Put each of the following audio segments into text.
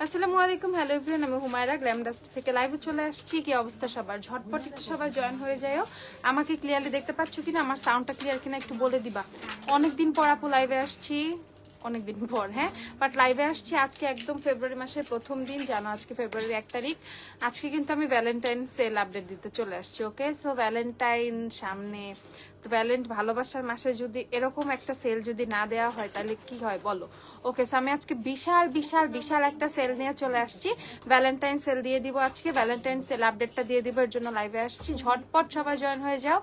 আসসালামু আলাইকুম, hello everyone, আমি হুমায়রা গ্ল্যাম ডাস্ট থেকে লাইভে চলে আসছি। কি অবস্থা সবার? ঝটপট একটু সবাই জয়েন হয়ে যাও। আমাকে ক্লিয়ারলি দেখতে পাচ্ছ কিনা, আমার সাউন্ডটা ক্লিয়ার কিনা একটু বলে দিবা। অনেকদিন পর আপু লাইভে আসছি, অনেকদিন পর, হ্যাঁ, বাট লাইভে আসছি আজকে একদম ফেব্রুয়ারি মাসের প্রথম দিন, জানো আজকে ফেব্রুয়ারি 1 তারিখ। আজকে কিন্তু আমি ভ্যালেন্টাইন সেল আপডেট দিতে চলে আসছি। ওকে, সো ভ্যালেন্টাইন সামনে, তো ভালোবাসার মাসে যদি এরকম একটা সেল যদি না দেওয়া হয় তাহলে কি হয় বলো? ওকে, সো আমি আজকে বিশাল বিশাল বিশাল একটা সেল নিয়ে চলে আসছি। ভ্যালেন্টাইন সেল দিয়ে দিব আজকে, ভ্যালেন্টাইন সেল আপডেটটা দিয়ে দিব, এর জন্য লাইভে আসছি। ঝটপট সবাই জয়েন হয়ে যাও।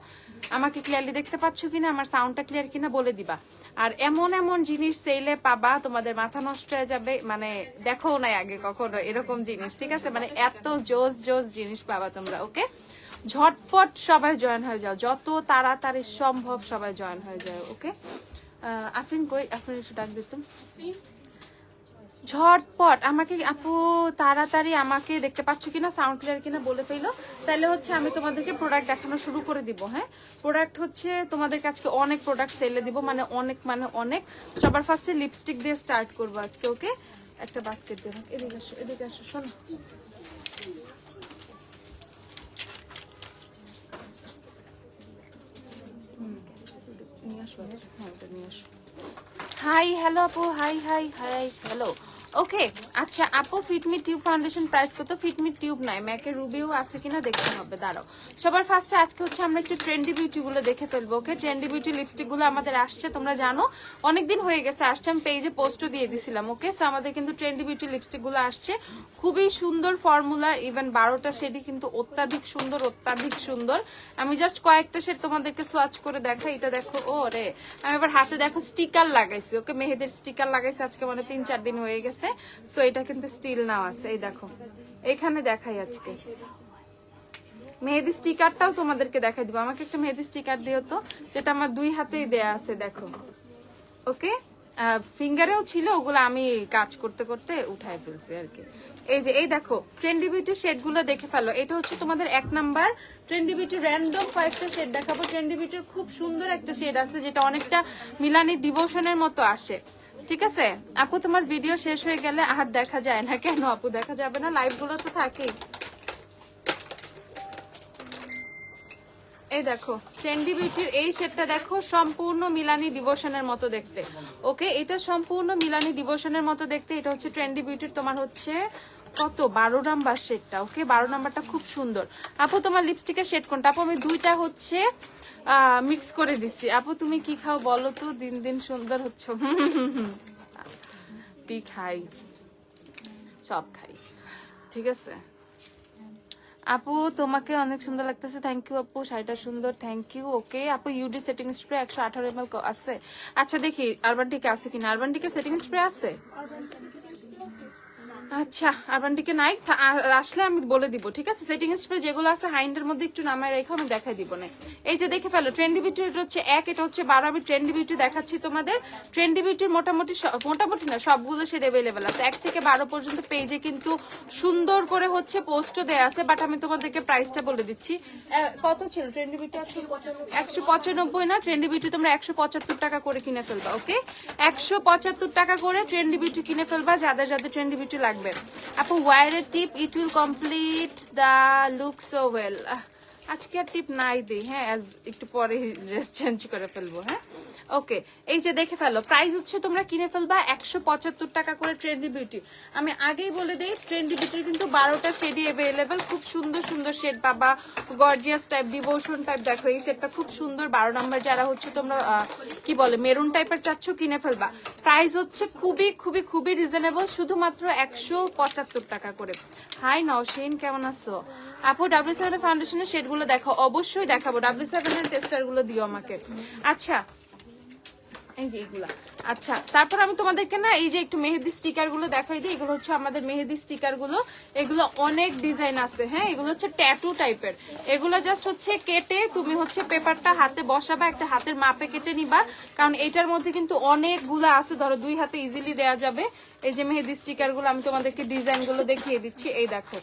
আমাকে ক্লিয়ারলি দেখতে পাচ্ছ কিনা, আমার সাউন্ডটা ক্লিয়ার কিনা বলে দিবা। আর এমন এমন জিনিস সেলে পাবা তোমাদের মাথা নষ্ট হয়ে যাবে, মানে দেখো নাই আগে কখনো এরকম জিনিস, ঠিক আছে? মানে এত জোস জোস জিনিস পাবা তোমরা। ওকে, ঝটপট সবাই জয়েন হয়ে যাও, যত তাড়াতাড়ি সম্ভব সবাই জয়েন হয়ে যাও। ওকে, আফরিন কই? আফরিন একটু ডাক দিতাম। ঝটপট আমাকে আপু তাড়াতাড়ি আমাকে দেখতে পাচ্ছ কিনা, সাউন্ড ক্লিয়ার কিনা বলে ফেলো, তাহলে হচ্ছে আমি তোমাদেরকে প্রোডাক্ট দেখানো শুরু করে দিব। হ্যাঁ, প্রোডাক্ট হচ্ছে তোমাদের কাছে অনেক প্রোডাক্ট সেলে দিব, মানে অনেক। সবার ফার্স্টে লিপস্টিক দিয়ে স্টার্ট করবো আজকে। ওকে, একটা বাস্কেট দেবো, এদিকে আসো শোনো। হাই হ্যালো আপু, হাই হ্যালো। ওকে, আচ্ছা আপু, ফিটমি টিউব ফাউন্ডেশন প্রাইস কত? ফিটমি টিউব নাই, ম্যাকের রুবিও আছে কিনা দেখতে হবে, দাঁড়াও। সবার ফার্স্টে আজকে হচ্ছে আমরা একটু ট্রেন্ডি বিউটি গুলো দেখে ফেলবো। ওকে, ট্রেন্ডি বিউটি লিপস্টিক গুলো আমাদের আসছে, তোমরা জানো অনেকদিন হয়ে গেছে আসছে, আমি পেজে পোস্টও দিয়ে দিছিলাম। ওকে, সো আমাদের কিন্তু ট্রেন্ডি বিউটি লিপস্টিক গুলো আসছে, খুবই সুন্দর ফর্মুলা, ইভেন 12টা শেডই কিন্তু অত্যাধিক সুন্দর। আমি জাস্ট কয়েকটা শেড তোমাদেরকে সোয়াচ করে দেখাই। এটা দেখো, ও রে, আমি এবার হাতে দেখো স্টিকার লাগাইছি। ওকে, মেহেদের স্টিকার লাগাইছি আজকে, মানে 3-4 দিন হয়ে গেছে। সো এটা কিন্তু স্টিল নাও আছে, এই দেখো এখানে দেখাই আজকে মেহেদি স্টিকারটাও তোমাদেরকে দেখাই দিব। আমাকে একটা মেহেদি স্টিকার দিও তো, যেটা আমার 2 হাতেই দেয়া আছে, দেখো। ওকে, ফিঙ্গারেও ছিল, ওগুলো আমি কাজ করতে করতে উঠাই ফেলছি আর কি। এই যে এই দেখো ট্রেন্ডি বিউটির শেড গুলো দেখে ফেলো। এটা হচ্ছে তোমাদের 1 নাম্বার ট্রেন্ডি বিউটির র্যান্ডম কয়েকটা শেড দেখাবো। ট্রেন্ডি বিউটির খুব সুন্দর একটা শেড আছে যেটা অনেকটা মিলানি ডিভোশনের মতো আসে, ঠিক আছে? আপু তোমার ভিডিও শেষ হয়ে গেলে আর দেখা যায় না কেন? আপু দেখা যাবে না, লাইভ গুলো তো থাকেই। এই দেখো ট্রেন্ডি বিউটির এই শেডটা দেখো, সম্পূর্ণ মিলানি ডিভোশনের মতো দেখতে। ওকে, এটা সম্পূর্ণ মিলানি ডিভোশনের মতো দেখতে। এটা হচ্ছে ট্রেন্ডি বিউটির তোমার হচ্ছে কত 12 নাম্বার শেডটা। ওকে, 12 নাম্বারটা খুব সুন্দর। আপু তোমার লিপস্টিকের শেড কোনটা? আপু আমি 2টা হচ্ছে মিক্স করে দিচ্ছি। আপু তুমি কি খাও বলো তো? দিন দিন সুন্দর হচ্ছে। টি খাই, সব খাই, ঠিক আছে। আপু তোমাকে অনেক সুন্দর লাগতেছে, থ্যাংক ইউ আপু, শাড়িটা সুন্দর, থ্যাংক ইউ। ওকে আপু, ইউডি সেটিং স্প্রে 118 ml আছে? আচ্ছা দেখি আরবানটিকে আছে কিনা। আরবানটিকে সেটিং স্প্রে আছে? আচ্ছা, আরবানটিকে নাই, আসলে আমি বলে দিব, ঠিক আছে? সেটিং স্প্রে যেগুলো আছে হাইন্ডের মধ্যে একটু নামায় রেখে আমি দেখাই দিব না। এই যে দেখে ফেলো, ট্রেন্ডি বিউটি এটা হচ্ছে 1, এটা হচ্ছে 12। আমি ট্রেন্ডি বিউটি দেখাচ্ছি তোমাদের। ট্রেন্ডি বিউটির মোটামুটি না সবগুলো শেড अवेलेबल আছে, 1 থেকে 12 পর্যন্ত। পেজে কিন্তু সুন্দর করে হচ্ছে পোস্টও দেয়া আছে, বাট আমি তোমাদেরকে প্রাইসটা বলে দিচ্ছি। কত ছিল ট্রেন্ডি বিউটি? 195 না, ট্রেন্ডি বিউটি তোমরা 175 টাকা করে কিনে ফেলবা। ওকে, 175 টাকা করে ট্রেন্ডি বিউটি কিনে ফেলবা যাদের যাদের ট্রেন্ডি বিউটি লাগবে। আপু ওয়ারের tip, it will complete the look so well. আজকে আর টিপ নাই দিই, হ্যাঁ, একটু পরে ড্রেস চেঞ্জ করে ফেলবো। হ্যাঁ, ওকে, এই যে দেখে ফেলো, প্রাইস হচ্ছে তোমরা কিনে ফেলবা 175 টাকা করে ট্রেন্ডি বিউটি। আমি আগেই বলে দিই, ট্রেন্ডি বিউটির কিন্তু 12টা শেডই अवेलेबल, খুব সুন্দর সুন্দর শেড পাবা, গর্জিয়াস টাইপ, ডিভোশন টাইপ। দেখো এই শেডটা খুব সুন্দর, 12 নাম্বার। যারা হচ্ছে তোমরা কি বলে মেরুন টাইপের চাচ্ছ কিনে ফেলবা। প্রাইস হচ্ছে খুবই রিজনেবল, শুধুমাত্র 175 টাকা করে। হাই নওশিন, কেমন আছো আপু? W7 ফাউন্ডেশনের শেড গুলো দেখো, অবশ্যই দেখাবো। W7 এর টেস্টার গুলো দিও আমাকে। আচ্ছা, এই যে এগুলা। আচ্ছা, তারপর আমি তোমাদেরকে না এই যে একটু মেহেদি স্টিকার গুলো দেখাই দিই। এগুলো হচ্ছে আমাদের মেহেদি স্টিকার গুলো, এগুলো অনেক ডিজাইন আছে। হ্যাঁ, এগুলো হচ্ছে ট্যাটু টাইপের। এগুলো জাস্ট হচ্ছে কেটে তুমি হচ্ছে পেপারটা হাতে বসাবা, একটা হাতের মাপে কেটে নিবা, কারণ এটার মধ্যে কিন্তু অনেকগুলো আছে, ধরো 2 হাতে ইজিলি দেয়া যাবে। এই যে মেহেদি স্টিকার গুলো আমি তোমাদেরকে ডিজাইন গুলো দেখিয়ে দিচ্ছি, এই দেখো।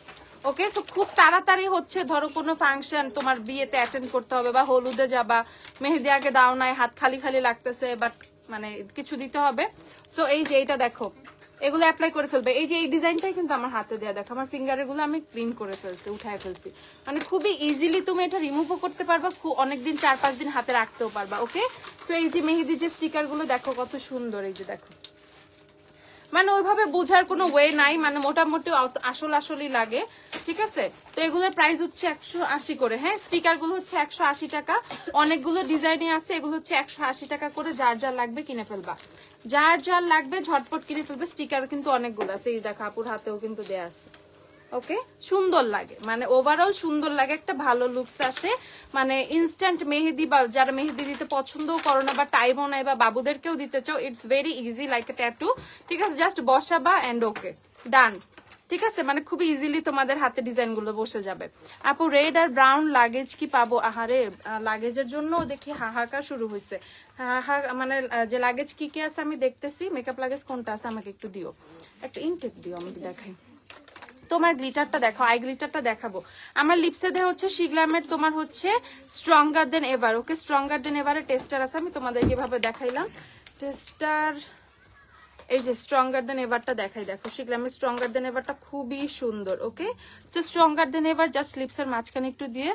ওকে, সো খুব তাড়াতাড়ি হচ্ছে ধরো কোনো ফাংশন তোমার বিয়েতে অ্যাটেন্ড করতে হবে বা হলুদে যাবা, মেহেদি আগে দাও নাই, হাত খালি লাগতেছে, বাট মানে কিছু দিতে হবে। সো এই যে এটা দেখো, এগুলো অ্যাপ্লাই করে ফেলবে। এই যে এই ডিজাইনটাই কিন্তু আমার হাতে দেয়া, দেখো আমার ফিঙ্গারে গুলো আমি ক্লিন করে ফেলছি, উঠায় ফেলছি, মানে খুবই ইজিলি তুমি এটা রিমুভও করতে পারবা, অনেকদিন 4-5 দিন হাতে রাখতেও পারবা। ওকে, সো এই যে মেহেদি যে স্টিকার গুলো দেখো কত সুন্দর, এই যে দেখো, মানে ওইভাবে বোঝার কোনো ওয়ে নাই, মানে মোটামুটি আসলই লাগে, ঠিক আছে। তো এগুলোর প্রাইস হচ্ছে 180 করে। হ্যাঁ, স্টিকার গুলো হচ্ছে 180 টাকা, অনেকগুলো ডিজাইনে আছে, এগুলো হচ্ছে 180 টাকা করে। যার যার লাগবে কিনে ফেলবা, যার যার লাগবে ঝটপট কিনে ফেলবে। স্টিকার কিন্তু অনেকগুলো আছে, এই দেখো আপুর হাতেও কিন্তু দেয়া আছে। ওকে, সুন্দর লাগে, মানে ওভারঅল সুন্দর লাগে, একটা ভালো লুকস আসে। মানে ইনস্ট্যান্ট মেহেদি, বা যারা মেহেদি দিতে পছন্দও করো না বা টাইমও নাই বা বাবুদেরকেও দিতে চাও, it's very easy like a tattoo, ঠিক আছে। জাস্ট বসাবা এন্ড ওকে ডান, ঠিক আছে। মানে খুব ইজিলি তোমাদের হাতে ডিজাইন গুলো বসে যাবে। আপু রেড আর ব্রাউন লাগেজ কি পাবো? আহারে, লাগেজের জন্য দেখি হাহাকার শুরু হয়েছে। মানে যে লাগেজ কি কি আছে আমি দেখতেছি। মেকআপ লাগেজ কোনটা আছে আমাকে একটু দিও, একটা ইনটেক দিও, আমি দেখাই। তোমার গ্লিটারটা দেখো, আই গ্লিটারটা দেখাবো। আমার লিপসে দেওয়া হচ্ছে শিগ্লামের, তোমার হচ্ছে স্ট্রঙ্গার দেন এভার। ওকে, স্ট্রঙ্গার দেন এভারের টেস্টার আছে, আমি তোমাদেরকে এভাবে দেখাইলাম টেস্টার। এই যে স্ট্রঙ্গার দেন এভারটা দেখাই, দেখো শিগ্লামের স্ট্রঙ্গার দেন এভারটা খুবই সুন্দর। Okay, so stronger than ever just লিপসের মাঝখানে একটু দিয়ে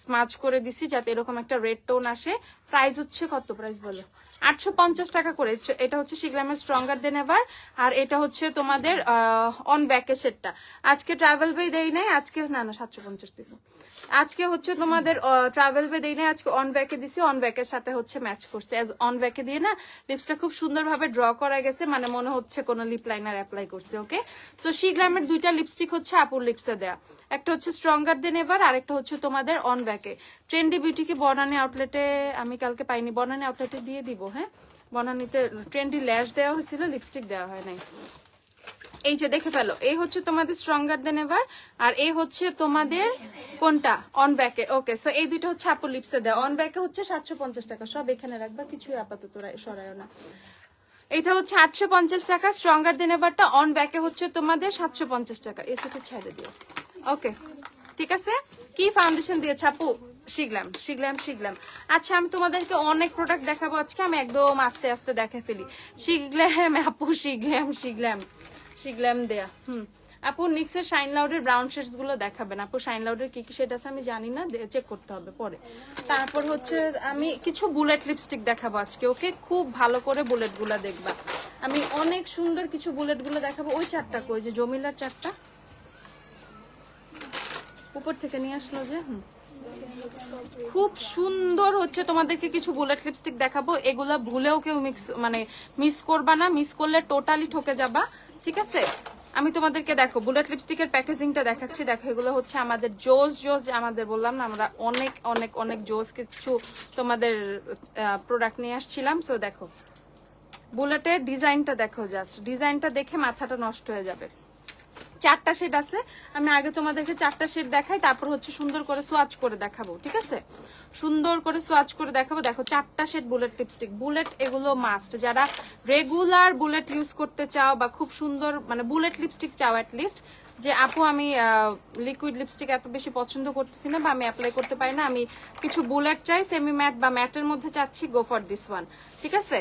স্মাচ করে দিছি যাতে এরকম একটা রেড টোন আসে। প্রাইস হচ্ছে কত? প্রাইস বলো। 850 টাকা করে। এটা হচ্ছে শিগ্লামের স্ট্রঙ্গার দেন এভার, আর এটা হচ্ছে তোমাদের অন ব্যাকের সেটটা। আজকে ট্রাভেল বে দেই নাই, আজকে না 750 দিব। আজকে হচ্ছে তোমাদের ট্রাভেল বে দেই নাই, আজকে অন ব্যাকে দিছি, অন ব্যাকের সাথে হচ্ছে ম্যাচ করছে। অ্যাজ অন ব্যাকে দিয়ে না লিপসটা খুব সুন্দরভাবে ড্র করা গেছে, মানে মনে হচ্ছে কোনো লিপ লাইনার অ্যাপ্লাই করছে। ওকে, সো শিগ্লামের দুইটা লিপস্টিক হচ্ছে আপুর লিপসে দেয়া, একটা হচ্ছে স্ট্রঙ্গার দেন এভার, আর একটা হচ্ছে তোমাদের অন ব্যাকে। ট্রেন্ডি বিউটি কি বনানী আউটলেটে? আমি কালকে পাইনি, বনানী আউটলেটে দিয়ে দিব। হ্যাঁ, বনানীতে ট্রেন্ডি ল্যাশ দেওয়া হয়েছিল, লিপস্টিক দেওয়া হয় নাই। এই যে দেখে ফেলো, এই হচ্ছে তোমাদের স্ট্রঙ্গার দেন এভার, আর এই হচ্ছে তোমাদের কোনটা? অন ব্যাকে। ওকে, সো এই দুইটা হচ্ছে আপুর লিপসে দেওয়া। অন ব্যাকে হচ্ছে 750 টাকা, সব এখানে রাখবা, কিছুই আপাতত সরায় না। এটা হচ্ছে 850 টাকা, স্ট্রঙ্গার দেন এভারটা অন ব্যাকে হচ্ছে তোমাদের 750 টাকা। এই সেটা ছেড়ে দিও। ওকে, ঠিক আছে। কি ফাউন্ডেশন দিয়েছে আপু? শিগ্লাম, শিগ্লাম, শিগ্লাম। আচ্ছা, আমি তোমাদেরকে অনেক প্রোডাক্ট দেখাবো আজকে, আমি একদম আস্তে আস্তে দেখে ফেলি। শিগ্লাম আপু, শিগ্লাম, শিগ্লাম, শিগ্লাম দেয়া। আপু নিক্সের শাইন লাউডের ব্রাউন শেডস গুলো দেখাবেন। আপু শাইন লাউডের কি কি শেড আছে আমি জানি না, চেক করতে হবে পরে। তারপর হচ্ছে আমি কিছু বুলেট লিপস্টিক দেখাবো আজকে। ওকে, খুব ভালো করে বুলেট গুলা দেখবা, আমি অনেক সুন্দর কিছু বুলেট গুলো দেখাবো। ওই চারটা কই, যে জমিলার চারটা উপর থেকে নিয়ে আসলো যে, খুব সুন্দর হচ্ছে তোমাদেরকে কিছু বুলেট লিপস্টিক দেখাবো। এগুলা ভুলেও কেউ মিস করবা না, মিস করলে টোটালি ঠকে যাবা, ঠিক আছে। আমি তোমাদেরকে দেখো বুলেট লিপস্টিকের প্যাকেজিংটা দেখাচ্ছি। দেখো এগুলো হচ্ছে আমাদের জোস, আমাদের বললাম না আমরা অনেক অনেক অনেক জোস কিছু তোমাদের প্রোডাক্ট নিয়ে আসছিলাম। সো দেখো বুলেটের ডিজাইনটা দেখো, জাস্ট ডিজাইনটা দেখে মাথাটা নষ্ট হয়ে যাবে। চারটা শেড আছে, আমি আগে তোমাদেরকে চারটা শেড দেখাই, তারপর হচ্ছে সুন্দর করে সোয়াচ করে দেখাবো, ঠিক আছে। সুন্দর করে সোয়াচ করে দেখাবো। দেখো চারটা শেড বুলেট লিপস্টিক। বুলেট এগুলো মাস্ট, যারা রেগুলার বুলেট ইউজ করতে চাও বা খুব সুন্দর মানে বুলেট লিপস্টিক চাও অ্যাটলিস্ট, যে আপু আমি লিকুইড লিপস্টিক এত বেশি পছন্দ করতেছি না বা আমি অ্যাপ্লাই করতে পারি না, আমি কিছু বুলেট চাই, সেমি ম্যাট বা ম্যাটের মধ্যে চাচ্ছি, গো ফর দিস ওয়ান, ঠিক আছে।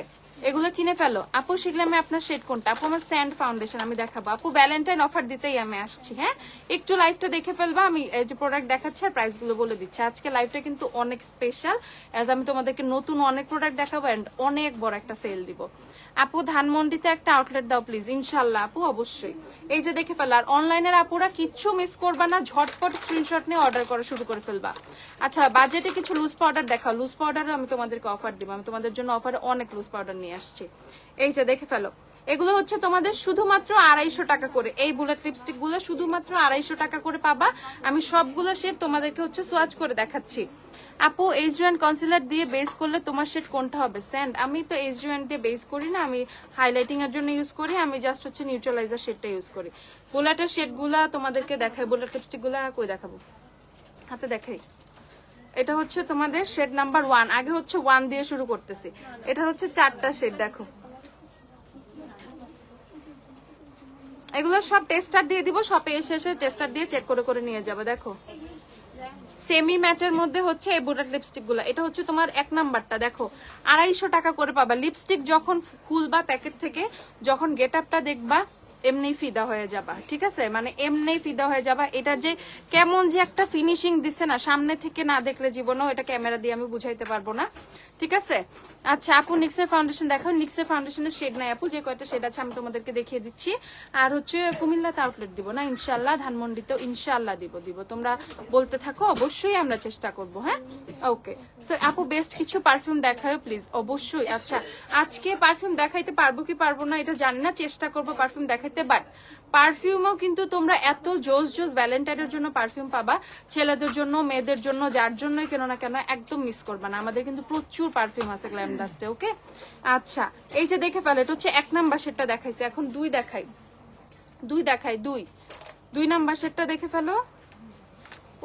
এগুলো কিনে ফেলো। আপু শিখলামে আপনার শেড কোনটা? আপু আমার স্যান্ড ফাউন্ডেশন আমি দেখাবো। আপু ভ্যালেন্টাইন অফার দিতেই আমি আসছি। হ্যাঁ, একটু লাইভটা দেখে ফেলবা, আমি এই যে প্রোডাক্ট দেখাচ্ছি আর প্রাইস গুলো বলে দিচ্ছি। আজকে লাইভটা কিন্তু অনেক স্পেশাল, এজ আমি তোমাদেরকে নতুন অনেক প্রোডাক্ট দেখাবো এন্ড অনেক বড় একটা সেল দিব। আপু ধানমন্ডিতে একটা আউটলেট দাও প্লিজ। ইনশাল্লাহ আপু, অবশ্যই। এই যে দেখে ফেলা। আর অনলাইনের আপুরা কিচ্ছু মিস করবা না, ঝটপট স্ক্রিনশট নিয়ে অর্ডার করা শুরু করে ফেলবা। আচ্ছা, বাজেটে কিছু লুজ পাউডার দেখাও। লুজ পাউডারও আমি তোমাদেরকে অফার দিব, আমি তোমাদের জন্য অফারে অনেক লুজ পাউডার নিয়ে আসছি। এই যে দেখে ফেলো, এগুলো হচ্ছে তোমাদের শুধুমাত্র 250 টাকা করে। এই বুলেট লিপস্টিক গুলো শুধুমাত্র 250 টাকা করে পাবা। আমি সবগুলো শেড তোমাদেরকে হচ্ছে সোয়াচ করে দেখাচ্ছি। আপু এইচডিএন কনসিলার দিয়ে বেস করলে তোমার শেড কোনটা হবে? স্যান্ড। আমি তো এইচডিএন দিয়ে বেস করি না, আমি হাইলাইটিং এর জন্য ইউজ করি, আমি জাস্ট হচ্ছে নিউট্রালাইজার শেডটা ইউজ করি। বুলেটের শেড গুলা তোমাদেরকে দেখাই, বুলেট লিপস্টিক গুলা কই দেখাবো, হাতে দেখাই। এটা হচ্ছে তোমাদের শেড নাম্বার 1। আগে হচ্ছে 1 দিয়ে শুরু করতেছি। এটা হচ্ছে 4টা শেড। দেখো এগুলো সব টেস্টার দিয়ে দিব, শপে এসে টেস্টার দিয়ে চেক করে করে নিয়ে যাবে। দেখো সেমি ম্যাটের মধ্যে হচ্ছে এই বুলেট লিপস্টিক গুলা, এটা হচ্ছে তোমার 1 নাম্বারটা। দেখো 250 টাকা করে পাবা। লিপস্টিক যখন খুলবা প্যাকেট থেকে, যখন গেট আপটা দেখবা এমনি ফিদা হয়ে যাবা, ঠিক আছে, মানে এমনি ফিদা হয়ে যাবা। এটার যে কেমন যে একটা ফিনিশিং দিচ্ছে না, সামনে থেকে না দেখলে জীবনেও এটা ক্যামেরা দিয়ে আমি বুঝাইতে পারবো না, ঠিক আছে। আচ্ছা আপু নিক্সের ফাউন্ডেশন দেখো। নিক্সের ফাউন্ডেশনের শেড নাই আপু, যে কয়টা শেড আছে আমি তোমাদেরকে দেখিয়ে দিচ্ছি। আর হচ্ছে কুমিল্লাতে আউটলেট দিব না ইনশাল্লাহ, ধানমন্ডিতেও ইনশাল্লাহ দিব। তোমরা বলতে থাকো, অবশ্যই আমরা চেষ্টা করব। হ্যাঁ ওকে। সো আপু বেস্ট কিছু পারফিউম দেখাও প্লিজ। অবশ্যই। আচ্ছা আজকে পারফিউম দেখাইতে পারবো কি পারবো না এটা জানি না, চেষ্টা করবো পারফিউম দেখাইতে। বাট পারফিউমও কিন্তু তোমরা এত জোস ভ্যালেন্টাইনের জন্য পারফিউম পাবা, ছেলেদের জন্য মেয়েদের জন্য যার জন্যই কেন না কেন, একদম মিস করবা না। আমাদের কিন্তু প্রচুর পারফিউম আছে গ্ল্যাম ডাস্টে। ওকে আচ্ছা এই যে দেখে ফেলো, এটা হচ্ছে 1 নাম্বার সেটটা দেখাইছে, এখন 2 দেখাই। 2 নাম্বার সেটটা দেখে ফেলো।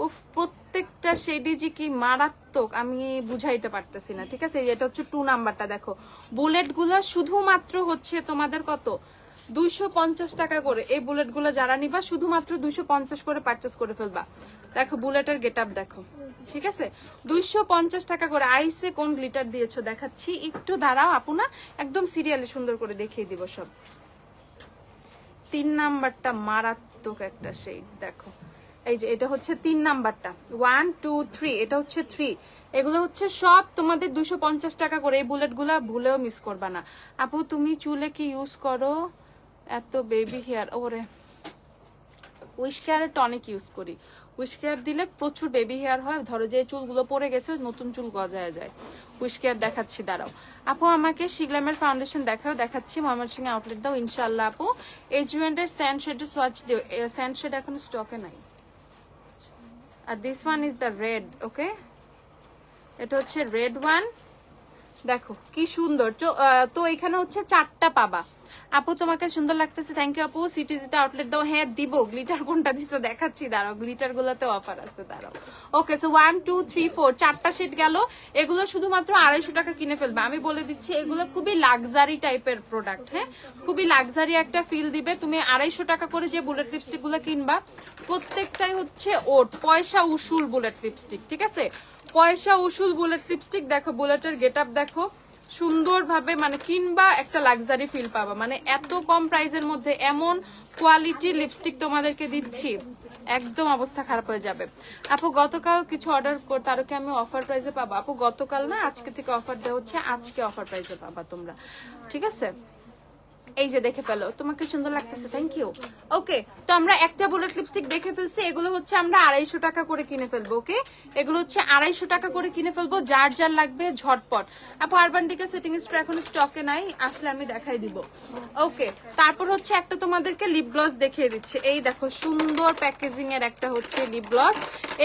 উফ প্রত্যেকটা শেডই যে কি মারাত্মক আমি বুঝাইতে পারতেছি না, ঠিক আছে। এটা হচ্ছে 2 নাম্বারটা। দেখো বুলেট গুলা শুধুমাত্র হচ্ছে তোমাদের কত, 250 টাকা করে। এই বুলেট গুলো যারা নিবা শুধুমাত্র 250 করে পারচেস করে ফেলবা। দেখো বুলেটের গেট আপ দেখো, ঠিক আছে, 250 টাকা করে। আইসে কোন গ্লিটার দিয়েছো দেখাচ্ছি, একটু দাঁড়াও আপু, না একদম সিরিয়ালে সুন্দর করে দেখিয়ে দিব সব। 3 নাম্বারটা মারাত্মক একটা শেড দেখো, এই যে এটা হচ্ছে 3 নাম্বারটা, 1 2 3, এটা হচ্ছে 3। এগুলো হচ্ছে সব তোমাদের 250 টাকা করে। এই বুলেট গুলা ভুলেও মিস করবা না। আপু তুমি চুলে কি ইউজ করো? এত বেবি হেয়ার, ওরে উইশ কেয়ারের টনিক ইউজ করি। উইশ কেয়ার দিলে প্রচুর বেবি হেয়ার হয়, ধরো যে চুলগুলো পড়ে গেছে নতুন চুল গজায় যায়। উইশ কেয়ার দেখাচ্ছি, দাঁড়াও আপু আমাকে শিগলামের ফাউন্ডেশন দেখাও। দেখাচ্ছি, ময়মনসিংহে আউটলেট দাও ইনশাল্লাহ আপু। এজুয়েন্টের স্যান্ড শেডের সোয়াচ দিও, স্যান্ড শেড এখন স্টকে নাই। আর this one is the red. Okay এটা হচ্ছে রেড ওয়ান, দেখো কি সুন্দর। তো এখানে হচ্ছে 4টা পাবা। আপু তোমাকে সুন্দর লাগতেছে, থ্যাংক ইউ আপু। সিটিজিতে আউটলেট দাও, হ্যাঁ দিব। গ্লিটার কোনটা দিছো দেখাচ্ছি, দাঁড়াও গ্লিটার গুলাতে অফার আছে, দাঁড়াও। ওকে সো 1 2 3 4 4টা সেট গেল। এগুলো শুধুমাত্র 250 টাকা কিনে ফেলবে। আমি বলে দিচ্ছি এগুলো খুবই লাক্সারি টাইপের প্রোডাক্ট, হ্যাঁ খুবই লাক্সারি একটা ফিল দিবে। তুমি 250 টাকা করে যে বুলেট লিপস্টিক গুলো কিনবা প্রত্যেকটাই হচ্ছে ওট পয়সা উসুল বুলেট লিপস্টিক, ঠিক আছে, পয়সা উসুল বুলেট লিপস্টিক। দেখো বুলেটের গেট আপ দেখো, সুন্দরভাবে মানে কিনবা একটা লাক্সারি ফিল পাবা। মানে এত কম প্রাইসের মধ্যে এমন কোয়ালিটির লিপস্টিক তোমাদেরকে দিচ্ছি, একদম অবস্থা খারাপ হয়ে যাবে। আপু গতকাল কিছু অর্ডার তারও কি আমি অফার প্রাইসে পাবো? আপু গতকাল না, আজকে থেকে অফার দেওয়া হচ্ছে, আজকে অফার প্রাইসে পাবা তোমরা, ঠিক আছে। এই যে দেখে ফেলো, তোমাকে সুন্দর লাগতেছে, থ্যাংক ইউ। ওকে তো আমরা একটা বুলেট লিপস্টিক দেখে ফেলছি, এগুলো হচ্ছে আমরা 250 টাকা করে কিনে ফেলবো। ওকে এগুলো হচ্ছে 250 টাকা করে কিনে ফেলবো, যার যার লাগবে ঝটপট। আপু আরবান ডিকের সেটিং স্প্রে এখন স্টকে নাই, আসলে আমি দেখাই দিব। ওকে তারপর হচ্ছে একটা তোমাদেরকে লিপ গ্লস দেখিয়ে দিচ্ছি। এই দেখো সুন্দর প্যাকেজিং এর একটা হচ্ছে লিপ গ্লস।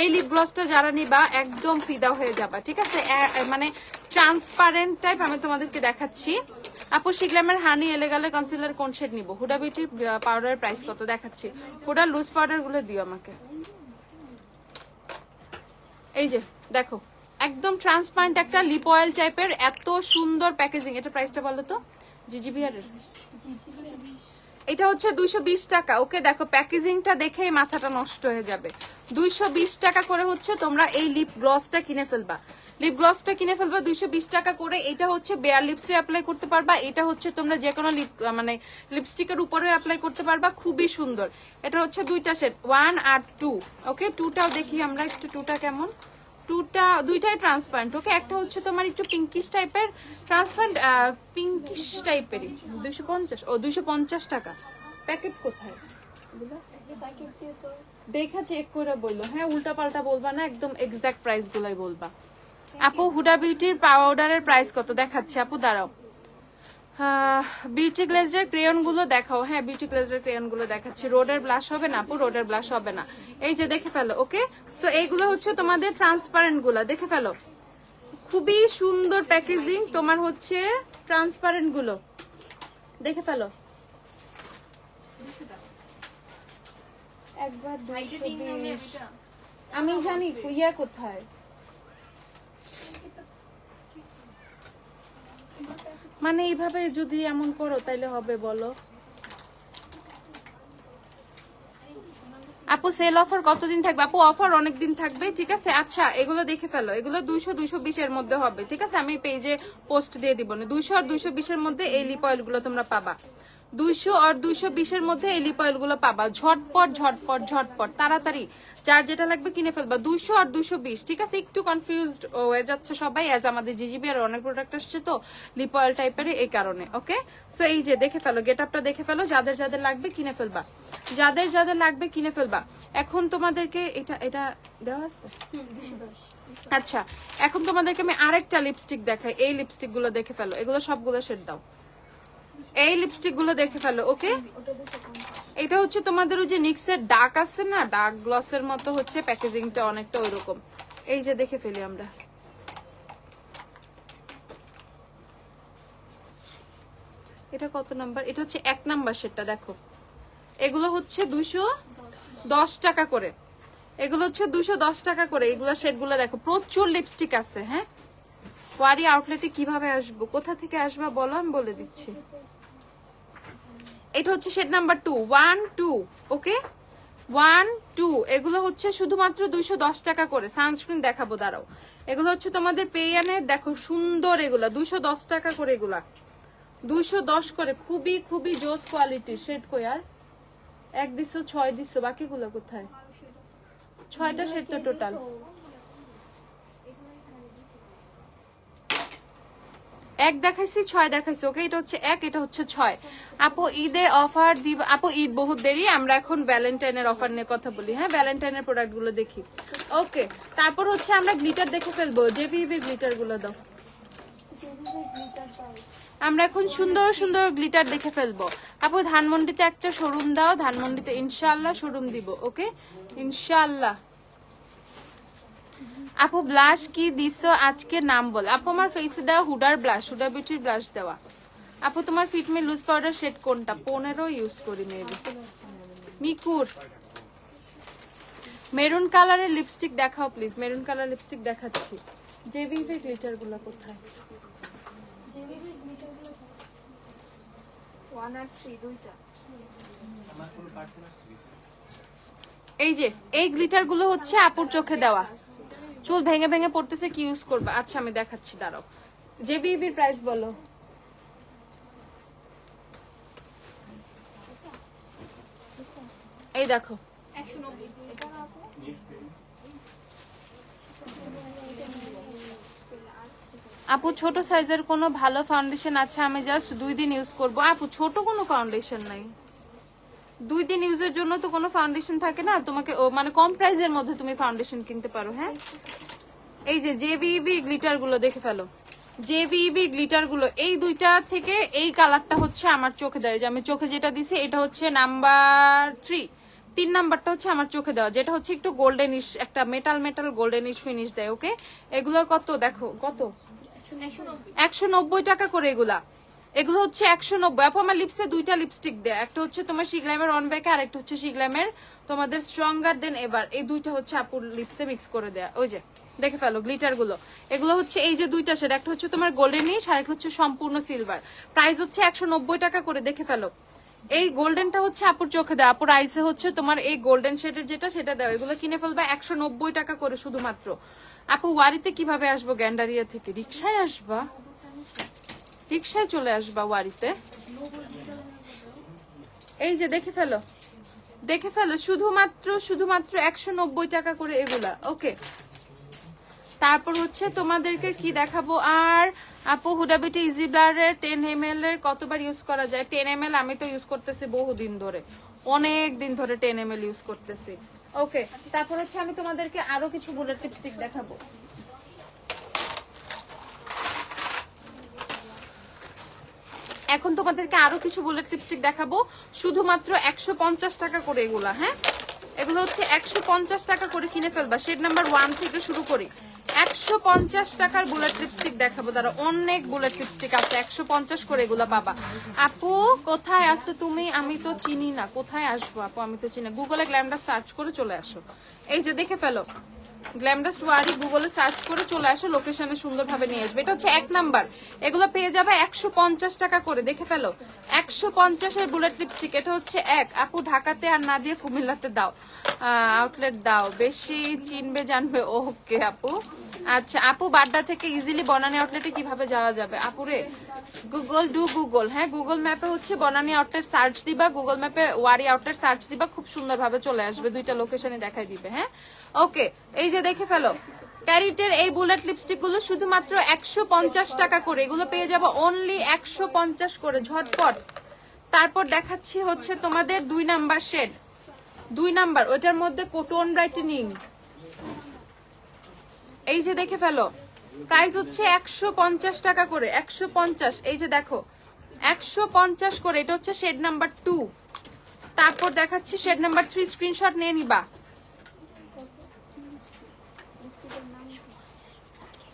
এই লিপ গ্লসটা যারা নিবা একদম ফিদা হয়ে যাবা, ঠিক আছে, মানে ট্রান্সপারেন্ট টাইপ। আমি তোমাদেরকে দেখাচ্ছি। আপু শিগলামের হানি এলেগালে কনসিলার কোন শেড নিব? হুডা বিউটি পাউডারের প্রাইস কত দেখাচ্ছি। হুডা লুজ পাউডার গুলো দিও আমাকে। এই যে দেখো একদম ট্রান্সপারেন্ট একটা লিপ অয়েল টাইপের, এত সুন্দর প্যাকেজিং। এটা প্রাইসটা বলো তো জিজিবিআর এর? এটা হচ্ছে 220 টাকা। ওকে দেখো প্যাকেজিংটা দেখেই মাথাটা নষ্ট হয়ে যাবে। 220 টাকা করে হচ্ছে তোমরা এই লিপ গ্লসটা কিনে ফেলবা। লিপ গ্লসটা কিনে ফেলবা 220 টাকা করে। এটা হচ্ছে বেয়ার লিপসে অ্যাপ্লাই করতে পারবা, এটা হচ্ছে তোমরা যে কোনো লিপ মানে লিপস্টিকের উপরে অ্যাপ্লাই করতে পারবা, খুবই সুন্দর। এটা হচ্ছে 2টা সেট, 1 আর 2। ওকে 2টাও দেখি আমরা একটু, 2টা কেমন। 2টাই ট্রান্সপারেন্ট। ওকে একটা হচ্ছে তোমার একটু পিঙ্কিশ টাইপের ট্রান্সপারেন্ট, পিঙ্কিশ টাইপেরই 250। ও 250 টাকা। প্যাকেট কোথায় দেখা চেক করে বললো। হ্যাঁ উল্টা পাল্টা বলবা না, একদম এক্সাক্ট প্রাইস গুলাই বলবা। আপু হুডা বিউটির পাউডারের প্রাইস কত দেখাচ্ছে? আপু দাঁড়াও, বিউটি গ্লেজের ক্রেয়ন গুলো দেখাও। হ্যাঁ বিউটি গ্লেজের ক্রেয়ন গুলো দেখাচ্ছি। রোডের ব্লাশ হবে না আপু, রোডের ব্লাশ হবে না। এই যে দেখে ফেলো। ওকে সো এইগুলো হচ্ছে তোমাদের ট্রান্সপারেন্ট গুলা, দেখে ফেলো খুবই সুন্দর প্যাকেজিং। তোমার হচ্ছে ট্রান্সপারেন্ট গুলো দেখে ফেলো। একবার আমি জানি ইয়া কোথায়, মানে এইভাবে যদি এমন করো তাইলে হবে বলো? আপু সেল অফার কতদিন থাকবে? আপু অফার অনেক দিন থাকবে, ঠিক আছে। আচ্ছা এগুলো দেখে ফেলো, এগুলো 200-220 এর মধ্যে হবে, ঠিক আছে। আমি পেজে পোস্ট দিয়ে দিব না। 200 আর 220 এর মধ্যে এই লিপ অয়েল গুলো তোমরা পাবা। 200 আর 220 এর মধ্যে এই লিপ অয়েল গুলো পাবা। ঝটপট ঝটপট ঝটপট তাড়াতাড়ি যার যেটা লাগবে কিনে ফেলবা। 200 আর 220, ঠিক আছে। একটু কনফিউজড হয়ে যাচ্ছে সবাই, আজ আমাদের জিজিবি আর অনেক প্রোডাক্ট আসছে তো লিপ অয়েল টাইপের, এই কারণে। ওকে, সো এই যে দেখে ফেলো, গেট আপটা দেখে ফেলো, যাদের যাদের লাগবে কিনে ফেলবা, যাদের যাদের লাগবে কিনে ফেলবা। এখন তোমাদেরকে এটা এটা দেওয়া আছে। আচ্ছা এখন তোমাদেরকে আমি আরেকটা লিপস্টিক দেখাই, এই লিপস্টিক গুলো দেখে ফেলো, এগুলো সবগুলো শেড দাও। এই লিপস্টিক গুলো দেখে ফেলো। ওকে, এটা হচ্ছে তোমাদের ওই যে নিক্সের ডার্ক আছে না, ডার্ক গ্লসের মতো হচ্ছে প্যাকেজিংটা অনেকটা ওইরকম। এই যে দেখে ফেলি আমরা, এটা কত নাম্বার? এটা হচ্ছে 1 নাম্বার শেডটা। দেখো এগুলো হচ্ছে 210 টাকা করে, এগুলো হচ্ছে 210 টাকা করে। এগুলো শেডগুলো দেখো, প্রচুর লিপস্টিক আছে। হ্যাঁ, ওয়ারি আউটলেটে কিভাবে আসবো, কোথা থেকে আসবা বলো, আমি বলে দিচ্ছি। এটা হচ্ছে শেড নাম্বার 2, 1 2। ওকে 1 2, এগুলো হচ্ছে শুধুমাত্র 210 টাকা করে। সানস্ক্রিন দেখাবো দাঁড়াও, এগুলো হচ্ছে তোমাদের পেয়ানের, দেখো সুন্দর, এগুলা 210 টাকা করে, এগুলা 210 করে, খুবই খুবই জোস কোয়ালিটির। শেড কই আর? 1 দিছো, 6 দিছো, বাকিগুলো কোথায়? 6টা শেড তো টোটাল। এক দেখাইছি, 6 দেখাইছি। ওকে, এটা হচ্ছে 1, এটা হচ্ছে 6। আপু ঈদে অফার দিব? আপু ঈদ বহুত দেরি, আমরা এখন ভ্যালেন্টাইনের অফার নিয়ে কথা বলি। হ্যাঁ, ভ্যালেন্টাইনের প্রোডাক্ট গুলো দেখি। ওকে, তারপর হচ্ছে আমরা গ্লিটার দেখে ফেলবো। জেভিবি গ্লিটার গুলো দাও, আমরা এখন সুন্দর সুন্দর গ্লিটার দেখে ফেলবো। আপু ধানমন্ডিতে একটা শোরুম দাও, ধানমন্ডিতে ইনশাআল্লাহ শোরুম দিব। ওকে ইনশাআল্লাহ। আপু ব্লাশ কি দিছো আজকে, নাম বল। আপু আমার ফেসে দেওয়া হুডার ব্লাশ, হুডা বিউটির ব্লাশ দেওয়া। আপু তোমার ফিটমি লুজ পাউডার শেড কোনটা? 15 ইউজ করি মেবি। মিকুর মেরুন কালারের লিপস্টিক দেখাও প্লিজ, মেরুন কালার লিপস্টিক দেখাচ্ছি। জেভিবি গ্লিটার গুলো কোথায়? 1 আর 3 দুইটা। এই যে এই গ্লিটার গুলো হচ্ছে আপুর চোখে দেওয়া। চুল ভেঙে ভেঙে পড়তেছে, কি ইউজ করবে? আচ্ছা আমি দেখাচ্ছি দাঁড়াও। জেভিবির প্রাইস বলো। এই দেখো 190। এটা না আপু? আপু ছোট সাইজের কোনো ভালো ফাউন্ডেশন আছে? আমি জাস্ট 2 দিন ইউজ করব। আপু ছোট কোনো ফাউন্ডেশন নাই, 2 দিন ইউজের জন্য তো কোনো ফাউন্ডেশন থাকে না। তোমাকে মানে কম প্রাইসের মধ্যে তুমি ফাউন্ডেশন কিনতে পারো। হ্যাঁ, এই যে জেভিবি গ্লিটার গুলো দেখে ফেলো, জেভিবি গ্লিটার গুলো এই দুইটা থেকে এই কালারটা হচ্ছে আমার চোখে দেয়। যে আমি চোখে যেটা দিছি এটা হচ্ছে নাম্বার 3, 3 নাম্বারটা হচ্ছে আমার চোখে দেওয়া, যেটা হচ্ছে একটু গোল্ডেনিশ, একটা মেটাল মেটাল গোল্ডেনিশ ফিনিশ দেয়। ওকে, এগুলো কত দেখো, কত? 190 টাকা করে এগুলা। এগুলো হচ্ছে 190। আপু আমার লিপসে 2টা লিপস্টিক দেয়, একটা হচ্ছে তোমার শিগ্লামের অন ব্যাকে, আর একটা হচ্ছে শিগ্লামের তোমাদের স্ট্রঙ্গার দেন এবার। এই দুইটা হচ্ছে আপুর লিপসে মিক্স করে দেয়া। ওই যে দেখে ফেলো গ্লিটার গুলো, এগুলো হচ্ছে এই যে 2টা শেড, একটা হচ্ছে তোমার গোল্ডেনিশ আর একটা হচ্ছে সম্পূর্ণ সিলভার। প্রাইস হচ্ছে 190 টাকা করে, দেখে ফেলো। এই গোল্ডেনটা হচ্ছে আপুর চোখে দেওয়া, আপুর আইসে হচ্ছে তোমার এই গোল্ডেন শেডের যেটা সেটা দেওয়া। এগুলো কিনে ফেলবা 190 টাকা করে শুধুমাত্র। আপু ওয়ারিতে কিভাবে আসবো? গ্যান্ডারিয়া থেকে রিক্সায় আসবা, রিক্সায় চলে আসবা ওয়ারিতে। এই যে দেখে ফেলো, দেখে ফেলো, শুধুমাত্র 190 টাকা করে এগুলা। ওকে, তারপর হচ্ছে তোমাদেরকে কি দেখাবো আর? আপু হুডা বিউটি ইজি ব্লারের 10 ml এর কতবার ইউজ করা যায়? 10 ml আমি তো ইউজ করতেছি বহুদিন ধরে, অনেক দিন ধরে 10 ml ইউজ করতেছি। ওকে, তারপর হচ্ছে আমি তোমাদেরকে আরো কিছু বুলেট লিপস্টিক দেখাবো। এখন তোমাদেরকে আরো কিছু বুলেট লিপস্টিক দেখাবো, শুধুমাত্র 150 টাকা করে এগুলা। হ্যাঁ, এগুলো হচ্ছে 150 টাকা করে, কিনে ফেলবা। শেড নাম্বার 1 থেকে শুরু করি। 150 টাকার বুলেট লিপস্টিক দেখাবো, তারা অনেক বুলেট লিপস্টিক আছে, 150 করে এগুলা পাবা। আপু কোথায় আসো তুমি? আমি তো চিনি না, কোথায় আসবো আপু? আমি তো চিনি, গুগলে গ্ল্যামটা সার্চ করে চলে আসো। এই যে দেখে ফেলো, গ্ল্যামডাস্ট ওয়ারি গুগলে সার্চ করে চলে আসো, লোকেশনে সুন্দরভাবে নিয়ে আসবে। এটা হচ্ছে 1 নাম্বার, এগুলো পেয়ে যাবে 150 টাকা করে, দেখে ফেলো 150-এর বুলেট লিপস্টিক। এটা হচ্ছে 1। আপু ঢাকাতে আর না দিয়ে কুমিল্লাতে দাও, আউটলেট দাও, বেশি চিনবে জানবে। ওকে আপু, আচ্ছা আপু বাড্ডা থেকে ইজিলি বনানী আউটলেটে কিভাবে যাওয়া যাবে? আপুরে গুগল, হ্যাঁ গুগল ম্যাপে হচ্ছে বনানী আউটলেট সার্চ দিবা, গুগল ম্যাপে ওয়ারি আউটলেট সার্চ দিবা, খুব সুন্দরভাবে চলে আসবে, দুইটা লোকেশনে দেখাই দিবে। হ্যাঁ ওকে, এই যে দেখে ফেলো ক্যারিটের এই বুলেট লিপস্টিক গুলো শুধুমাত্র 150 টাকা করে, এগুলো পেয়ে যাবো অনলি 150 করে, ঝটপট। তারপর দেখাচ্ছি হচ্ছে তোমাদের 2 নাম্বার শেড, 2 নাম্বার, ওইটার মধ্যে টোন ব্রাইটেনিং। এই যে দেখে ফেলো, প্রাইস হচ্ছে 150 টাকা করে, 150। এই যে দেখো 150 করে, এটা হচ্ছে শেড নাম্বার 2। তারপর দেখাচ্ছি শেড নাম্বার 3, স্ক্রিনশট নিয়ে নিবা।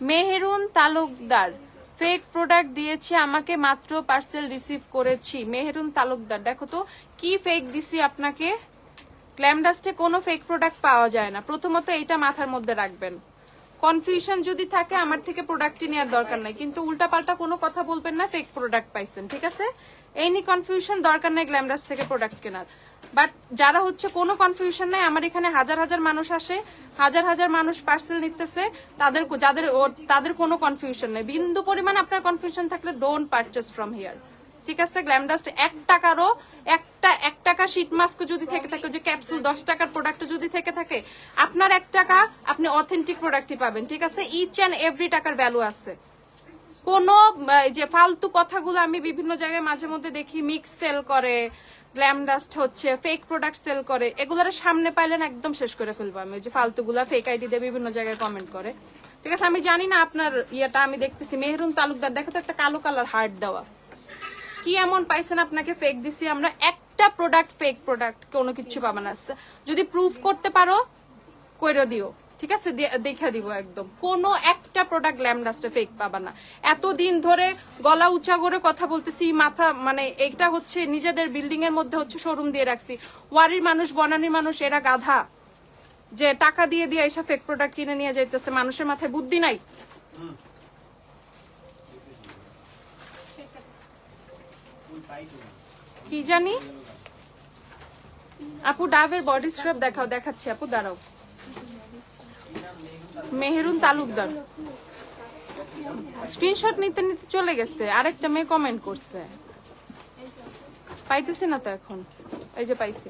মেহেরুন তালুকদার, ফেক প্রোডাক্ট দিয়েছে আমাকে, মাত্র পার্সেল রিসিভ করেছি। মেহেরুন তালুকদার, দেখো তো কি ফেক দিছি আপনাকে। গ্ল্যামডাস্টে কোনো ফেক প্রোডাক্ট পাওয়া যায় না, প্রথমত এইটা মাথার মধ্যে রাখবেন। কনফিউশন যদি থাকে আমার থেকে প্রোডাক্টই নেওয়ার দরকার নাই, কিন্তু উল্টাপাল্টা কোনো কথা বলবেন না ফেক প্রোডাক্ট পাইছেন, ঠিক আছে? এই নিয়ে কনফিউশন দরকার নাই গ্ল্যামডাস্ট থেকে প্রোডাক্ট কেনার। বাট যারা হচ্ছে কোনো কনফিউশন নাই, আমার এখানে হাজার হাজার মানুষ আসে, হাজার হাজার মানুষ পার্সেল নিতেছে, তাদের কোনো কনফিউশন নেই, বিন্দু পরিমাণ আপনার কনফিউশন থাকলে ডোন্ট পারচেস ফ্রম হিয়ার, ঠিক আছে? গ্ল্যামডাস্ট 1 টাকারও 1 টাকা শীট মাস্ক যদি থেকে থাকে, যে ক্যাপসুল 10 টাকার প্রোডাক্ট যদি থেকে থাকে, আপনার 1 টাকা আপনি অথেন্টিক প্রোডাক্টই পাবেন, ঠিক আছে? ইচ এন্ড এভরি টাকার ভ্যালু আছে। কোনো যে ফালতু কথাগুলো আমি বিভিন্ন জায়গায় মাঝে মধ্যে দেখি, মিক্স সেল করে গ্ল্যামডাস্ট, হচ্ছে ফেক প্রোডাক্ট সেল করে, এগুলোর সামনে পাইলেন একদম শেষ করে ফেলবো আমি। যে ফালতুগুলা ফেক আইডি দিয়ে বিভিন্ন জায়গায় কমেন্ট করে, ঠিক আছে? আমি জানি না আপনার ইয়েটা, আমি দেখতেছি মেহেরুন তালুকদার, দেখো তো একটা কালো কালার হার্ট দেওয়া, কি এমন পাইছেন আপনাকে ফেক দিছি আমরা? একটা প্রোডাক্ট ফেক প্রোডাক্ট কোনো কিছু পাবা না, যদি প্রুফ করতে পারো কইরো দিও, ঠিক আছে? দেখা দিব একদম, কোনো একটা প্রোডাক্ট গ্ল্যামডাস্টে ফেক পাবা না। এতদিন ধরে গলা উঁচা করে কথা বলতেছি, মাথা মানে এইটা হচ্ছে নিজেদের বিল্ডিং এর মধ্যে হচ্ছে শোরুম দিয়ে রাখছি, ওয়ারির মানুষ বনানীর মানুষ এরা গাধা, যে টাকা দিয়ে দিয়ে এসব ফেক প্রোডাক্ট কিনে নিয়ে যাইতেছে, মানুষের মাথায় বুদ্ধি নাই। কি জানি আপু, ডাবের বডি স্ক্রাব দেখাও, দেখাচ্ছি আপু, দাঁড়াও। মেহেরুন তালুকদার স্ক্রিনশট নিতে নিতে চলে গেছে, আরেকটা মেয়ে কমেন্ট করছে, পাইতেছি না তো এখন। এই যে পাইছি,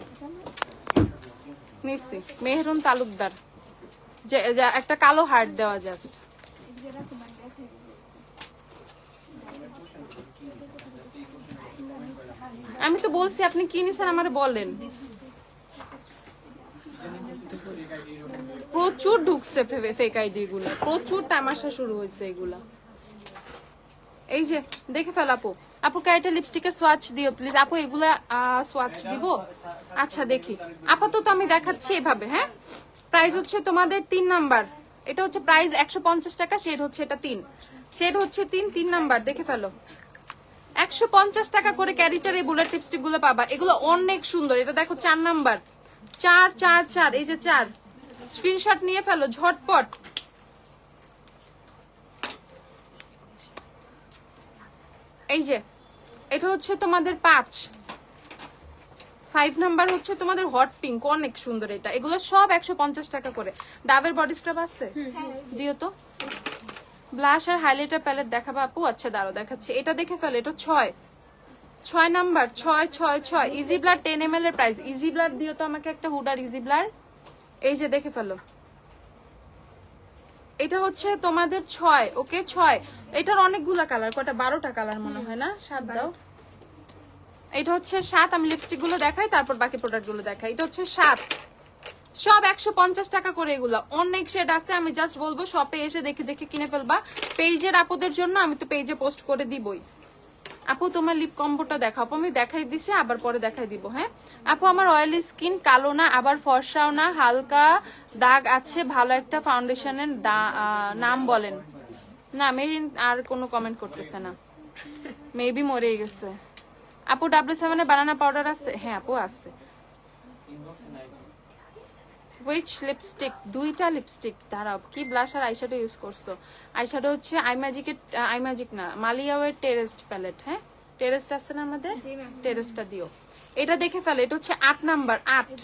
নিচ্ছি। মেহেরুন তালুকদার, যে একটা কালো হার্ট দেওয়া, জাস্ট আমি তো বলছি আপনি কি নিছেন আমারে বলেন। প্রচুর ঢুকছে ফেক আইডি গুলা, প্রচুর তামাশা শুরু হয়েছে এগুলা। এই যে দেখে ফেল আপু, আপু ক্যারেক্টার লিপস্টিকের সোয়াচ দিও প্লিজ। আপু এগুলা সোয়াচ দিব? আচ্ছা দেখি, আপাতত আমি দেখাচ্ছি এভাবে। হ্যাঁ, প্রাইস হচ্ছে তোমাদের 3 নাম্বার, এটা হচ্ছে প্রাইস 150 টাকা, শেড হচ্ছে এটা 3, শেড হচ্ছে 3 নাম্বার, দেখে ফেলো। 150 টাকা করে ক্যারিটার এই বুলেট লিপস্টিক গুলো পাবা, এগুলো অনেক সুন্দর। এটা দেখো 4 নাম্বার, 4 4 4, এই যে 4, স্ক্রিনশট নিয়ে ফেলো ঝটপট। এই যে এটা হচ্ছে তোমাদের 5 নাম্বার হচ্ছে তোমাদের হট পিঙ্ক, অনেক সুন্দর এটা। এগুলো সব 150 টাকা করে। ডাবের বডি স্ক্রাব আছে, দিও তো। ব্লাশ আর হাইলাইটার প্যালেট দেখাবা আপু? আচ্ছা দাঁড়াও দেখাচ্ছি, এটা দেখে ফেলো। এটা 6 নাম্বার, 6 6 6। ইজি ব্লার 10 ml এর প্রাইস। ইজি ব্লার দিও তো আমাকে একটা, হুডার ইজি ব্লার। এই যে দেখে ফেলো, এটা হচ্ছে তোমাদের 6, ওকে 6। এটার অনেকগুলা কালার, কটা 12টা কালার মনে হয় না? 7 দাও। এটা হচ্ছে 7, আমি লিপস্টিক গুলো দেখাই তারপর বাকি প্রোডাক্ট গুলো দেখাই। এটা হচ্ছে 7, সব 150 টাকা করে। এগুলো অনেক শেড আছে, আমি জাস্ট বলবো শপে এসে দেখে দেখে কিনে ফেলবা। পেজের আপুদের জন্য আমি তো পেজে পোস্ট করে দিবই। আপু তোমার লিপ কম্বোটা দেখাও। আপু আমি দেখাই দিছি, আবার পরে দেখাই দিব। হ্যাঁ আপু, আমার অয়েলি স্কিন, কালো না আবার ফর্সাও না, হালকা দাগ আছে, ভালো একটা ফাউন্ডেশনের নাম বলেন না। মেরিন আর কোনো কমেন্ট করতেছে না, মেবি মরেই গেছে। আপু W7 এ বানানা পাউডার আছে? হ্যাঁ আপু আছে। Which lipstick? দুইটা লিপস্টিক। দাঁড়াও, কি ব্লাশ আর আইশ্যাডো ইউজ করছো? আইশ্যাডো হচ্ছে আইম্যাজিক না, মালিয়াওয়ের টেরেস্ট প্যালেট। হ্যাঁ, টেরেস্ট আছে না আমাদের, টেরেস্টটা দিও। এটা দেখে ফেলে, এটা হচ্ছে 8 নাম্বার, 8।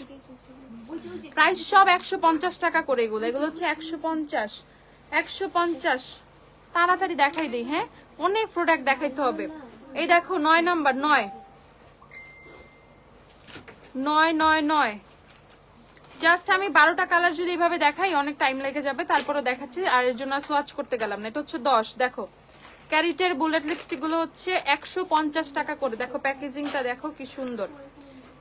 প্রাইস সব 150 টাকা করে। এগুলো হচ্ছে 150। তাড়াতাড়ি দেখাই দিই। হ্যাঁ, অনেক প্রোডাক্ট দেখাইতে হবে। এই দেখো 9 নাম্বার, 9। জাস্ট আমি 12টা কালার যদি এইভাবে দেখাই অনেক টাইম লেগে যাবে, তারপরে দেখাচ্ছি। আর এর জন্য সোয়াচ করতে গেলাম না। এটা হচ্ছে 10। দেখো ক্যারিটের বুলেট লিপস্টিক গুলো হচ্ছে 150 টাকা করে। দেখো প্যাকেজিংটা দেখো কি সুন্দর,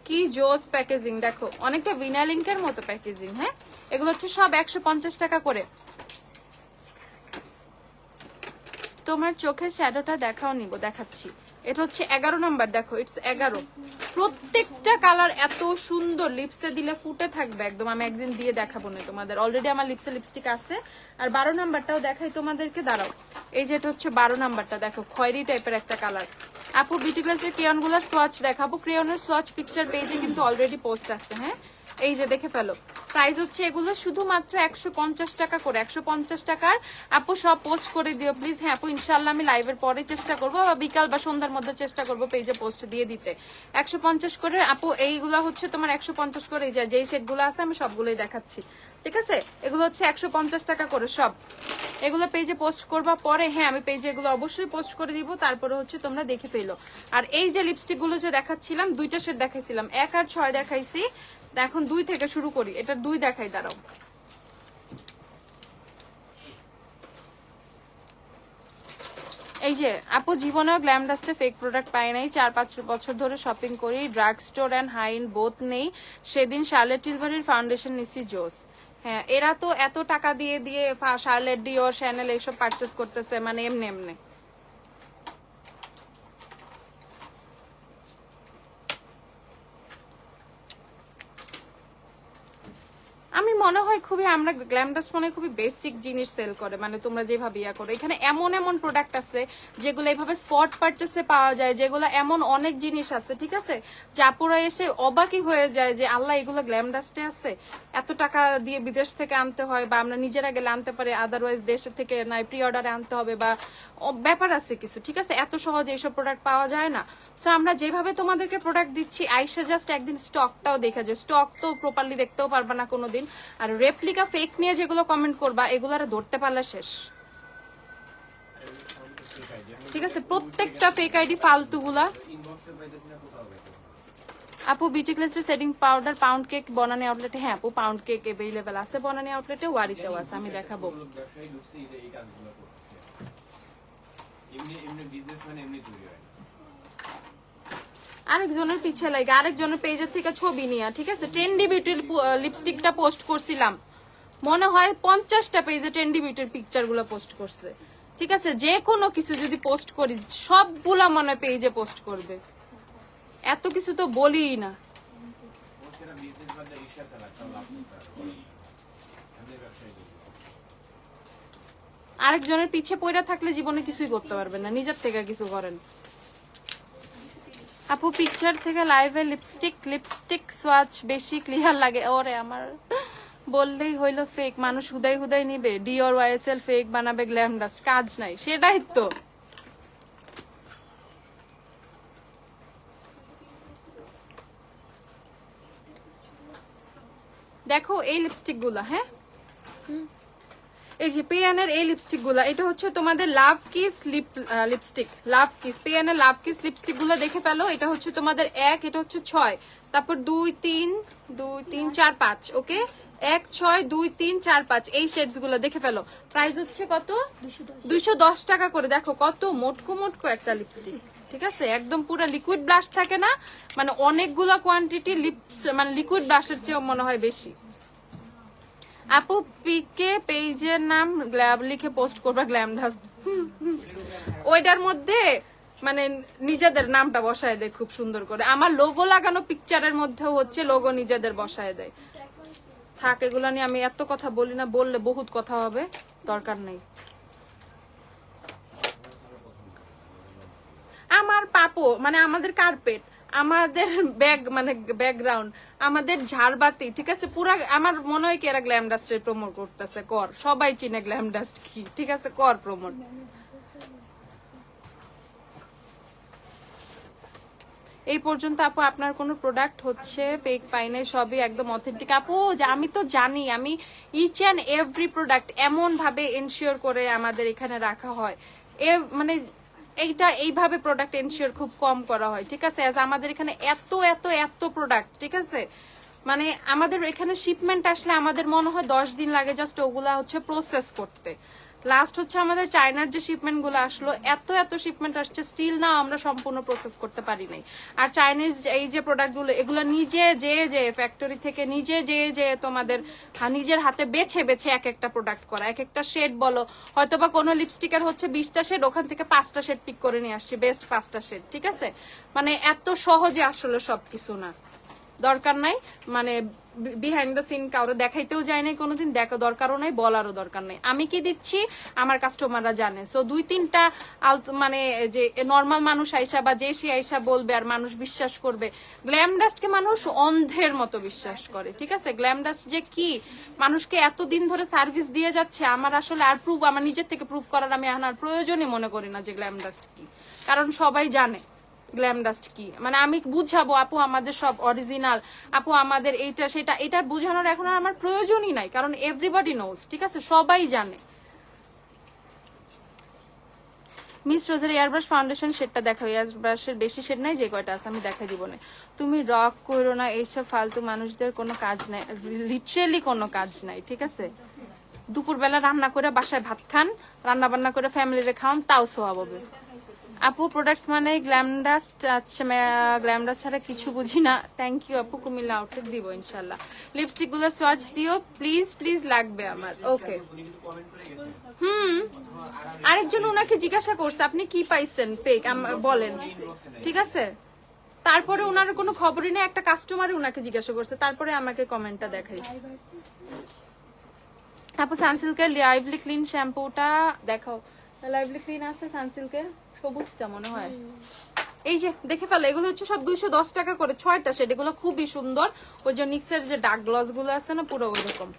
কি জোস প্যাকেজিং। দেখো অনেকটা ভিনালিঙ্কের মতো প্যাকেজিং। হ্যাঁ, এগুলো হচ্ছে সব 150 টাকা করে। তোমার চোখের শ্যাডোটা দেখাও, দেখাচ্ছি। এটা হচ্ছে 11 নাম্বার। দেখো ইটস 11। প্রত্যেকটা কালার এত সুন্দর, লিপসে দিলে ফুটে থাকবে একদম। আমি একদিন দিয়ে দেখাবো না তোমাদের, অলরেডি আমার লিপসে লিপস্টিক আছে। আর 12 নাম্বারটাও দেখাই তোমাদেরকে, দাঁড়াও। এই যে এটা হচ্ছে 12 নাম্বারটা, দেখো খয়েরি টাইপের একটা কালার। আপু বিউটি ক্লাসের ক্রেয়ন গুলার সোয়াচ দেখাবো। ক্রেয়নের সোয়াচ পিকচার পেজে কিন্তু অলরেডি পোস্ট আছে। হ্যাঁ, এই যে দেখে ফেলো। প্রাইস হচ্ছে এগুলো শুধুমাত্র 150 টাকা করে। 150 টাকার আপু সব পোস্ট করে দিও প্লিজ। হ্যাঁ আপু, ইনশাল্লাহ আমি লাইভের পরে চেষ্টা করবো, বা বিকাল বা সন্ধ্যার মধ্যে চেষ্টা করবো পেজে পোস্ট দিয়ে দিতে। 150 করে আপু। এইগুলো হচ্ছে তোমার 150 করে। যেই শেড গুলো আছে আমি সবগুলোই দেখাচ্ছি, ঠিক আছে? এগুলো হচ্ছে 150 টাকা করে সব। এগুলো পেজে পোস্ট করবা পরে। হ্যাঁ, আমি পেজে এগুলো অবশ্যই পোস্ট করে দিব, তারপরে হচ্ছে তোমরা দেখে ফেলো। আর এই যে লিপস্টিক গুলো যে দেখাচ্ছিলাম, 2টা শেড দেখাইছিলাম, 1 আর 6 দেখাইছি। এখন 2 থেকে শুরু করি। এটা 2 দেখাই, দাঁড়াও। এই যে আপু, জীবনেও গ্ল্যাম ডাস্টে ফেক প্রোডাক্ট পাই নাই। 4-5 বছর ধরে শপিং করি, ড্রাগ স্টোর অ্যান্ড হাইন বোথ নেই। সেদিন শার্লেট টিলবারির ফাউন্ডেশন নিছি, জোস। হ্যাঁ, এরা তো এত টাকা দিয়ে দিয়ে শার্লেট, ডিওর, শ্যানেল এইসব পারচেস করতেছে, মানে এমনি এমনি। আমি মনে হয় খুবই, আমরা গ্ল্যাম ডাস্ট মনে হয় খুবই বেসিক জিনিস সেল করে, মানে তোমরা যেভাবে ইয়া করো। এখানে এমন এমন প্রোডাক্ট আছে যেগুলো এইভাবে স্পট পারচেসে পাওয়া যায়, যেগুলো এমন অনেক জিনিস আছে, ঠিক আছে, যে আপুরা এসে অবাকই হয়ে যায় যে আল্লাহ, এগুলো গ্ল্যাম ডাস্টে আছে। এত টাকা দিয়ে বিদেশ থেকে আনতে হয়, বা আমরা নিজেরা গেলে আনতে পারি, আদারওয়াইজ দেশে থেকে নাই প্রি অর্ডারে আনতে হবে, বা ব্যাপার আছে কিছু, ঠিক আছে? এত সহজে এইসব প্রোডাক্ট পাওয়া যায় না। সো আমরা যেভাবে তোমাদেরকে প্রোডাক্ট দিচ্ছি, আইসা জাস্ট একদিন স্টকটাও দেখা যায়। স্টক তো প্রপারলি দেখতেও পারবা না কোনোদিন। আর রেপ্লিকা ফেক নিয়ে যেগুলো কমেন্ট করবা, এগুলো আর ধরতে পারলে শেষ, ঠিক আছে? প্রত্যেকটা ফেক আইডি ফালতুগুলা। আপু বিউটি ক্লাসে setting powder pound cake Banani আউটলেটে। হ্যাঁ আপু, পাউন্ড কেক अवेलेबल আছে বনানী আউটলেটে, ওয়ারিতেও আছে, আমি দেখাবো। আরেকজনের পিছে লাগে, আরেকজনের পেজের থেকে ছবি নিয়ে, ঠিক আছে? ট্রেন্ডি বিউটির লিপস্টিকটা পোস্ট করছিলাম, মনে হয় 50টা পেজে ট্রেন্ডি বিউটির পিকচার গুলো পোস্ট করছে, ঠিক আছে? যে কোনো কিছু যদি পোস্ট করি, সবগুলা মনে পেজে পোস্ট করবে। এত কিছু তো বলিই না। আরেকজনের পিছে পড়ে থাকলে জীবনে কিছুই করতে পারবেন না, নিজের থেকে কিছু করেন। আপু পিকচার থেকে লাইভে লিপস্টিক সোয়াচ বেশি ক্লিয়ার লাগে। ওরে আমার, বললেই হইলো ফেক, মানুষ হুদাই হুদাই নিবে, ডিওর ওয়াইএসএল ফেক বানাবে, গ্ল্যাম ডাস্ট কাজ নাই, সেটাই তো। দেখো এই লিপস্টিক গুলা, হ্যাঁ এই যে পেয়ানের এই লিপস্টিক গুলা, এটা হচ্ছে তোমাদের লাভ কিস লিপস্টিক, লাভ কিস, পেয়ানের লাভ কিস লিপস্টিক গুলো দেখে ফেলো। এটা হচ্ছে তোমাদের 1, এটা হচ্ছে 6, তারপর 2, 3, 4, 5, ওকে? 1, 6, 2, 3, 4, 5 এই শেডস গুলো দেখে ফেলো। প্রাইস হচ্ছে কত? 210 টাকা করে। দেখো কত মোটকো মোটকো একটা লিপস্টিক, ঠিক আছে? একদম পুরো লিকুইড ব্লাশ থাকে না, মানে অনেকগুলো কোয়ান্টিটি লিপস, মানে লিকুইড ব্লাশের চেয়েও মনে হয় বেশি। আপু পিকে পেজের নাম লিখে পোস্ট করবা গ্ল্যাম ডাস্ট, ওইটার মধ্যে মানে নিজেদের নামটা বসায় দেয় খুব সুন্দর করে। আমার লোগো লাগানো পিকচারের মধ্যেও হচ্ছে লোগো নিজেদের বসায় দেয়। থাক, এগুলা নিয়ে আমি এত কথা বলি না, বললে বহুত কথা হবে, দরকার নেই। আমার পাপো মানে আমাদের কার্পেট, আমাদের ব্যাকগ্রাউন্ড আমাদের ঝাড়বাতি, ঠিক আছে? পুরা আমার মনে হয় কি এরা গ্ল্যাম ডাস্টের প্রমোট করতেছে। কর, সবাই চিনে গ্ল্যাম ডাস্ট কি, ঠিক আছে? কর প্রমোট। এই পর্যন্ত আপু আপনার কোনো প্রোডাক্ট হচ্ছে ফেক পাই নাই, সবই একদম অথেন্টিক। আপু আমি তো জানি, আমি ইচ অ্যান্ড এভরি প্রোডাক্ট এমন ভাবে এনশিওর করে আমাদের এখানে রাখা হয়, মানে এইভাবে প্রোডাক্ট এনশিওর খুব কম করা হয়, ঠিক আছে? আমাদের এখানে এত এত এত প্রোডাক্ট, ঠিক আছে? মানে আমাদের এখানে শিপমেন্ট আসলে আমাদের মনে হয় 10 দিন লাগে জাস্ট ওগুলা হচ্ছে প্রসেস করতে। লাস্ট হচ্ছে আমাদের চায়নার যে শিপমেন্ট গুলো আসলো, এত এত শিপমেন্ট আসছে, স্টিল না আমরা সম্পূর্ণ প্রসেস করতে পারি নাই। আর চাইনিজ এই যে প্রোডাক্ট গুলো, এগুলো নিজে যে ফ্যাক্টরি থেকে নিজে যে তোমাদের নিজের হাতে বেছে বেছে এক একটা প্রোডাক্ট করা, এক একটা শেড বলো, হয়তো বা কোনো লিপস্টিকের হচ্ছে 20টা শেড, ওখান থেকে 5টা শেড পিক করে নিয়ে আসছি, বেস্ট 5টা শেড, ঠিক আছে? মানে এত সহজে আসলে সবকিছু না, দরকার নাই মানে বিহাইন্ড দ্য সিন কাউরে দেখাইতেও যায় নাই কোনোদিন, দেখা দরকারও নাই, বলারও দরকার নাই। আমি কি দিচ্ছি আমার কাস্টমাররা জানে। সো 2-3টা মানে যে নর্মাল মানুষ আইসা বা যে সে আইসা বলবে আর মানুষ বিশ্বাস করবে, গ্ল্যাম ডাস্টকে মানুষ অন্ধের মতো বিশ্বাস করে, ঠিক আছে? গ্ল্যাম ডাস্ট যে কি মানুষকে এতদিন ধরে সার্ভিস দিয়ে যাচ্ছে, আমার আসলে আর প্রুফ, আমার নিজের থেকে প্রুফ করার আমি এখন আর প্রয়োজনই মনে করি না যে গ্ল্যাম ডাস্ট কি, কারণ সবাই জানে গ্ল্যাম ডাস্ট কি। মানে আমি বুঝাবো আপু আমাদের সব অরিজিনাল, আপু আমাদের এইটা সেটা, এটা বুঝানোর এখন আর আমার প্রয়োজনই নাই, কারণ এভরিবডি নোজ, ঠিক আছে? সবাই জানে। মিস রোজের এয়ারব্রাশ ফাউন্ডেশন শেডটা দেখাও। এয়ারব্রাশের বেশি শেড নাই, যে কয়টা আছে আমি দেখাই দিব না। তুমি রক করো না, এইসব ফালতু মানুষদের কোনো কাজ নাই, লিটারেলি কোনো কাজ নাই, ঠিক আছে? দুপুরবেলা রান্না করে বাসায় ভাত খান, রান্না বান্না করে ফ্যামিলিরে খাওয়ান, তাও সোয়াব হবে। আপু প্রোডাক্টস মানে গ্ল্যাম ডাস্ট, আচ্ছা গ্ল্যাম ডাস্ট ছাড়া কিছু বুঝি না। থ্যাংক ইউ আপু, কুমিল্লা আউটলেট দিব ইনশাল্লাহ। লিপস্টিক গুলো সোয়াচ দিও প্লিজ, প্লিজ লাগবে আমার। ওকে। আরেকজন ওনাকে জিজ্ঞাসা করছে আপনি কি পাইছেন ফেক বলেন, ঠিক আছে? তারপরে ওনার কোনো খবরই নেই, একটা কাস্টমার ওনাকে জিজ্ঞাসা করছে, তারপরে আমাকে কমেন্টটা দেখাইছে। আপু সানসিল্কের লাইভলি ক্লিন শ্যাম্পুটা দেখাও। লাইভলি ক্লিন আছে সানসিল্কের, সবুজটা মনে হয়। এই যে দেখে ফেলো, এগুলো হচ্ছে সব 210 টাকা করে, 6টা শেড। এগুলো খুবই সুন্দর। ওই যে নিক্সের যে ডার্ক গ্লস গুলো আছে না, পুরো ওই রকম।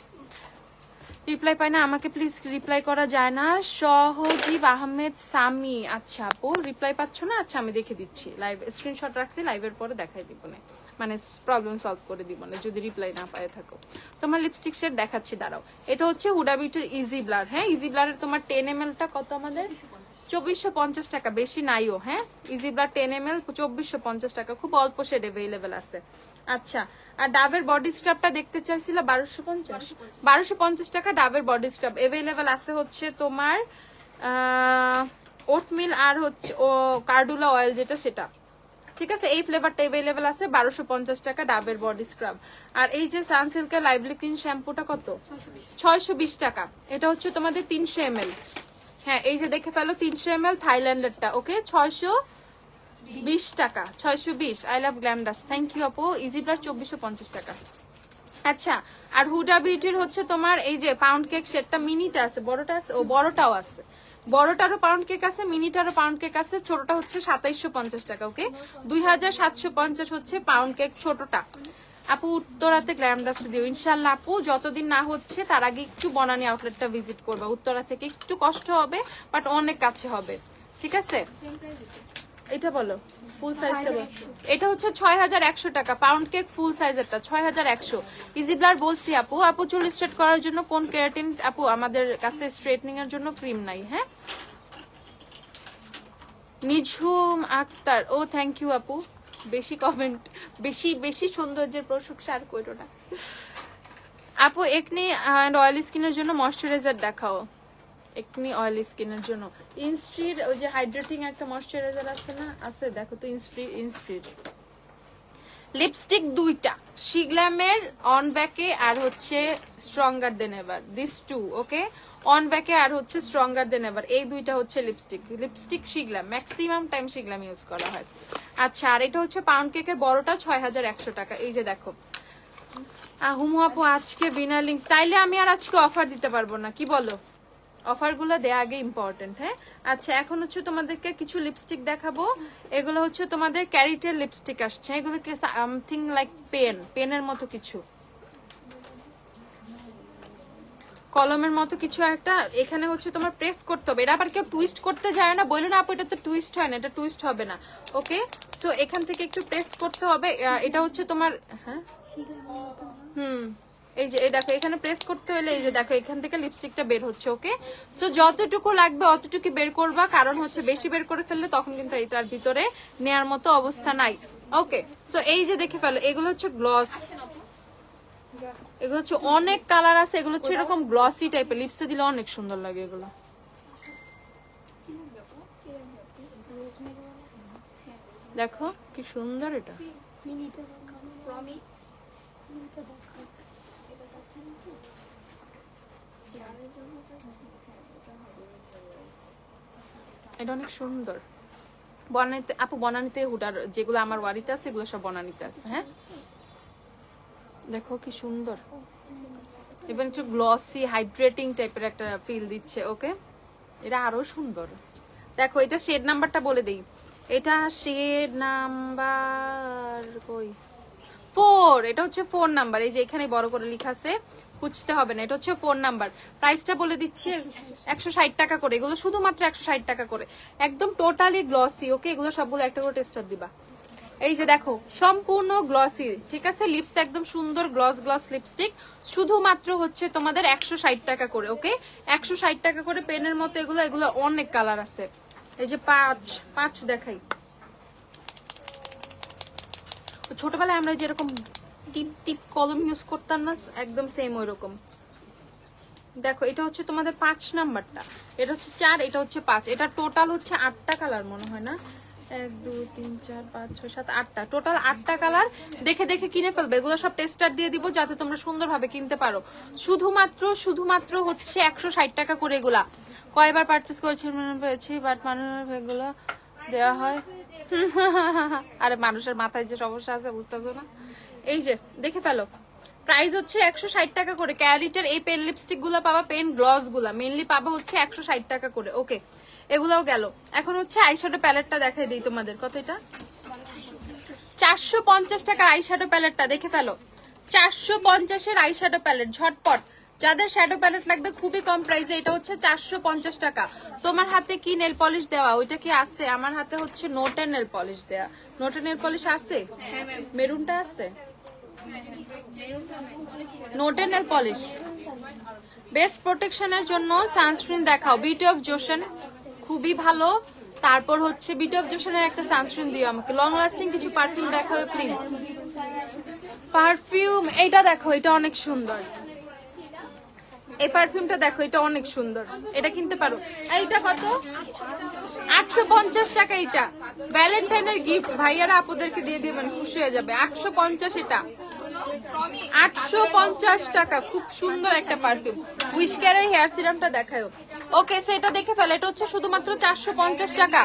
রিপ্লাই পাই না, আমাকে প্লিজ রিপ্লাই করা যায় না। সহজীব আহমেদ সামি, আচ্ছা আপু রিপ্লাই পাচ্ছ না, আচ্ছা আমি দেখে দিচ্ছি, লাইভ স্ক্রিনশট রাখছি, লাইভের পরে দেখাই দিব না, মানে প্রবলেম সলভ করে দিব না যদি রিপ্লাই না পায় থাকো। তোমার লিপস্টিক শেড দেখাচ্ছি, দাঁড়াও। এটা হচ্ছে হুডা বিউটির ইজি ব্লার। হ্যাঁ, ইজি ব্লারের তোমার 10 ml টা কত আমাদের? 2450 টাকা, বেশি নাইও। হ্যাঁ, ইজি ব্লার 10 ml 2450 টাকা, খুব অল্প শেড অ্যাভেলেবেল আছে। আচ্ছা, আর ডাবের বডি স্ক্রাবটা দেখতে চাইছিল 1250 টাকা। ডাবের বডি স্ক্রাব অ্যাভেলেবেল আছে হচ্ছে তোমার ওটমিল আর হচ্ছে ও কার্ডুলা অয়েল যেটা, সেটা, ঠিক আছে? এই ফ্লেভারটা অ্যাভেলেবেল আছে 1250 টাকা ডাবের বডি স্ক্রাব। আর এই যে সানসিল্কের লাইভলি ক্লিন শ্যাম্পুটা কত? 620 টাকা। এটা হচ্ছে তোমাদের 300 ml। হ্যাঁ, এই যে দেখে ফেলো 300 ml থাইল্যান্ডেরটা। ওকে, 620 টাকা, 620। I love Glam Dust, thank you আপু। ইজি ব্লাশ 2450 টাকা। আচ্ছা, আর হুডা বিউটির হচ্ছে তোমার এই যে পাউন্ড কেক সেটটা, মিনিটা আছে, বড়টা আছে, ও বড়টাও আছে, বড়টারও পাউন্ড কেক আছে, মিনিটারও পাউন্ড কেক আছে। ছোটটা হচ্ছে 2750 টাকা। ওকে, 2750 হচ্ছে পাউন্ড কেক ছোটটা। আপু উত্তরাতে গ্ল্যাম ডাস্ট দিও ইনশাল্লাহ। আপু যতদিন না হচ্ছে তার আগে একটু বনানী আউটলেটটা ভিজিট করবা। উত্তরা থেকে একটু কষ্ট হবে, বাট অনেক কাছে হবে, ঠিক আছে? এটা বলো ফুল সাইজটা বলো। এটা হচ্ছে 6100 টাকা পাউন্ড কেক, ফুল সাইজেরটা 6100। ইজি ব্লার বলছি আপু। আপু চুল স্ট্রেট করার জন্য কোন কেরাটিন? আপু আমাদের কাছে স্ট্রেটনিং এর জন্য ক্রিম নাই। হ্যাঁ, নিঝুম আক্তার, ও থ্যাংক ইউ আপু। বেশি কমেন্ট, বেশি বেশি সৌন্দর্যের প্রশংসা আর করো না আপু। একনি এন্ড অয়েলি স্কিনের জন্য ময়শ্চারাইজার দেখাও। একনি অয়েলি স্কিনের জন্য ইনস্ট্রির ওই যে হাইড্রেটিং একটা ময়শ্চারাইজার আছে না, আছে দেখো তো, ইনস্ট্রির। লিপস্টিক 2টা, শিগ্ল্যামের অন ব্যাকে আর হচ্ছে stronger than ever, this two. Okay, অন ব্যাকে আর হচ্ছে স্ট্রঙ্গার দেন এভার, এই 2টা হচ্ছে lipstick Sheglam, maximum time Sheglam use করা হয়। আচ্ছা, আর এটা হচ্ছে পাউন্ড কেকের বড়টা 6100 টাকা। এই যে দেখো হুমু আপু আজকে বিনা লিঙ্ক, তাইলে আমি আর আজকে অফার দিতে পারবো না, কি বলো? অফারগুলো দেয়া আগে ইম্পর্টেন্ট। হ্যাঁ, আচ্ছা এখন হচ্ছে তোমাদেরকে কিছু লিপস্টিক দেখাবো। এগুলো হচ্ছে তোমাদের ক্যারিটের লিপস্টিক আসছে, এগুলোকে সামথিং লাইক পেনের মতো কিছু, কলমের মতো কিছু একটা। এখানে হচ্ছে তোমার প্রেস করতে হবে, এটা আবার কেউ টুইস্ট করতে যায় না, বললো না আপু এটা তো টুইস্ট হয় না, এটা টুইস্ট হবে না। ওকে, সো এখান থেকে একটু প্রেস করতে হবে। এটা হচ্ছে তোমার, হ্যাঁ এই যে এই দেখো এখানে প্রেস করতে হলে এই যে দেখো এখান থেকে লিপস্টিকটা বের হচ্ছে। ওকে, সো যতটুকু লাগবে অতটুকু বের করবা, কারণ হচ্ছে বেশি বের করে ফেললে তখন কিন্তু এটার ভিতরে নেয়ার মতো অবস্থা নাই। ওকে, সো এই যে দেখে ফেলো, এগুলো হচ্ছে গ্লস, এগুলো হচ্ছে অনেক কালার আছে, এগুলো হচ্ছে এরকম গ্লসি টাইপের, লিপসে দিলে অনেক সুন্দর লাগে এগুলো। দেখো কি সুন্দর এটা, এটা অনেক সুন্দর। বনানীতে আপু, বনানীতে হুডার যেগুলো আমার বাড়িতে আছে এগুলো সব বনানীতে আছে। হ্যাঁ, দেখো কি সুন্দর, ইভেন একটু গ্লসি হাইড্রেটিং টাইপের একটা ফিল দিচ্ছে। ওকে, এটা আরো সুন্দর। দেখো এটা শেড নাম্বারটা বলে দেই, এটা শেড নাম্বার কই 4, এটা হচ্ছে 4 নাম্বার। এই যে এখানে বড় করে লেখা আছে, খুঁজতে হবে না, এটা হচ্ছে 4 নাম্বার। প্রাইসটা বলে দিচ্ছি 160 টাকা করে, এগুলো শুধুমাত্র 160 টাকা করে, একদম টোটালি গ্লসি। ওকে, এগুলো সবগুলো একটা করে টেস্টার দিবা। এই যে দেখো সম্পূর্ণ গ্লসি, ঠিক আছে, লিপস একদম সুন্দর গ্লস লিপস্টিক, শুধুমাত্র হচ্ছে তোমাদের 160 টাকা করে। ওকে, 160 টাকা করে, পেনের মতো এগুলো, এগুলো অনেক কালার আছে। এই যে 5 দেখাই, ছোটবেলায় আমরা যেরকম টিপ টিপ কলম ইউজ করতাম না, একদম সেম ওই রকম। দেখো এটা হচ্ছে তোমাদের 5 নাম্বারটা, এটা হচ্ছে 4, এটা হচ্ছে 5, এটা টোটাল হচ্ছে 8টা কালার মনে হয় না, 1 2 3 4 5 6 7 8টা, টোটাল 8টা কালার। দেখে দেখে কিনে ফেলবে, এগুলো সব টেস্টার দিয়ে দিব যাতে তোমরা সুন্দরভাবে কিনতে পারো। শুধুমাত্র হচ্ছে 160 টাকা করে। এগুলা কয়বার পারচেস করেছি বাট মানুষের এগুলো দেওয়া হয়। আরে মানুষের মাথায় যে সমস্যা আছে বুঝতেছো না। এই যে দেখে ফেলো, প্রাইস হচ্ছে 160 টাকা করে। ক্যারিটের এই পেন লিপস্টিক গুলা পাবা, পেন গ্লস গুলা মেনলি পাবা হচ্ছে 160 টাকা করে। ওকে, এগুলাও গেল। এখন হচ্ছে আইশ্যাডো প্যালেটটা দেখাই দিই তোমাদের। কত এটা? 450 টাকার আইশ্যাডো প্যালেটটা দেখে ফেলো, 450-এর আইশ্যাডো প্যালেট, ঝটপট যাদের শ্যাডো প্যালেট লাগবে খুবই কম প্রাইসে, এটা হচ্ছে 450 টাকা। তোমার হাতে কি নেল পলিশ দেওয়া, ওইটা কি আছে? আমার হাতে হচ্ছে নোটের নেল পলিশ দেওয়া। নোটের নেল পলিশ আছে, মেরুনটা আছে, নোটের নেল পলিশ। বেস্ট প্রোটেকশনের জন্য সানস্ক্রিন দেখাও, বিউটি অফ জোশন খুবই ভালো। তারপর হচ্ছে বিউটি অফ জোশনের একটা সানস্ক্রিন দিও আমাকে। লং লাস্টিং কিছু পারফিউম দেখাও প্লিজ। পারফিউম এইটা দেখো, এটা অনেক সুন্দর, এই পারফিউমটা দেখো, এটা অনেক সুন্দর, এটা কিনতে পারো। এইটা কত? 850 টাকা। এটা ভ্যালেন্টাইনের গিফট, ভাইয়ারা আপুদেরকে দিয়ে দিবেন, খুশি হয়ে যাবে। 850, এটা 850 টাকা, খুব সুন্দর একটা পারফিউম। উইশ কেয়ারের হেয়ার সিরামটা দেখাও। ওকে, সেটা দেখে ফেলে, এটা হচ্ছে শুধুমাত্র 450 টাকা।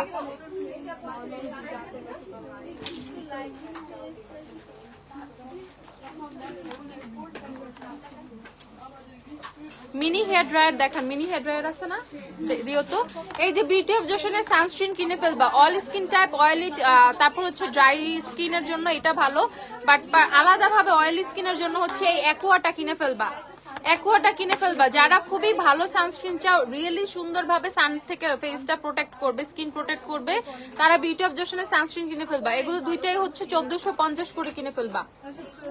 মিনি হেয়ার ড্রায়ার দেখান, মিনি হেয়ার ড্রায়ার আছে না, দিও তো। এই যে বিউটি অফ জোশনের সানস্ক্রিন কিনে ফেলবা, অয়েল স্কিন টাইপ, অয়েলি, তারপর হচ্ছে ড্রাই স্কিনের জন্য এটা ভালো, বাট আলাদাভাবে অয়েলি স্কিনের জন্য হচ্ছে এই অ্যাকোয়াটা কিনে ফেলবা, অ্যাকোয়াটা কিনে ফেলবা। যারা খুবই ভালো সানস্ক্রিন চাও, রিয়েলি সুন্দরভাবে সান থেকে ফেসটা প্রোটেক্ট করবে, স্কিন প্রোটেক্ট করবে, তারা বিউটি অফ জোশনের সানস্ক্রিন কিনে ফেলবা। এগুলো দুইটাই হচ্ছে 1450 করে কিনে ফেলবা,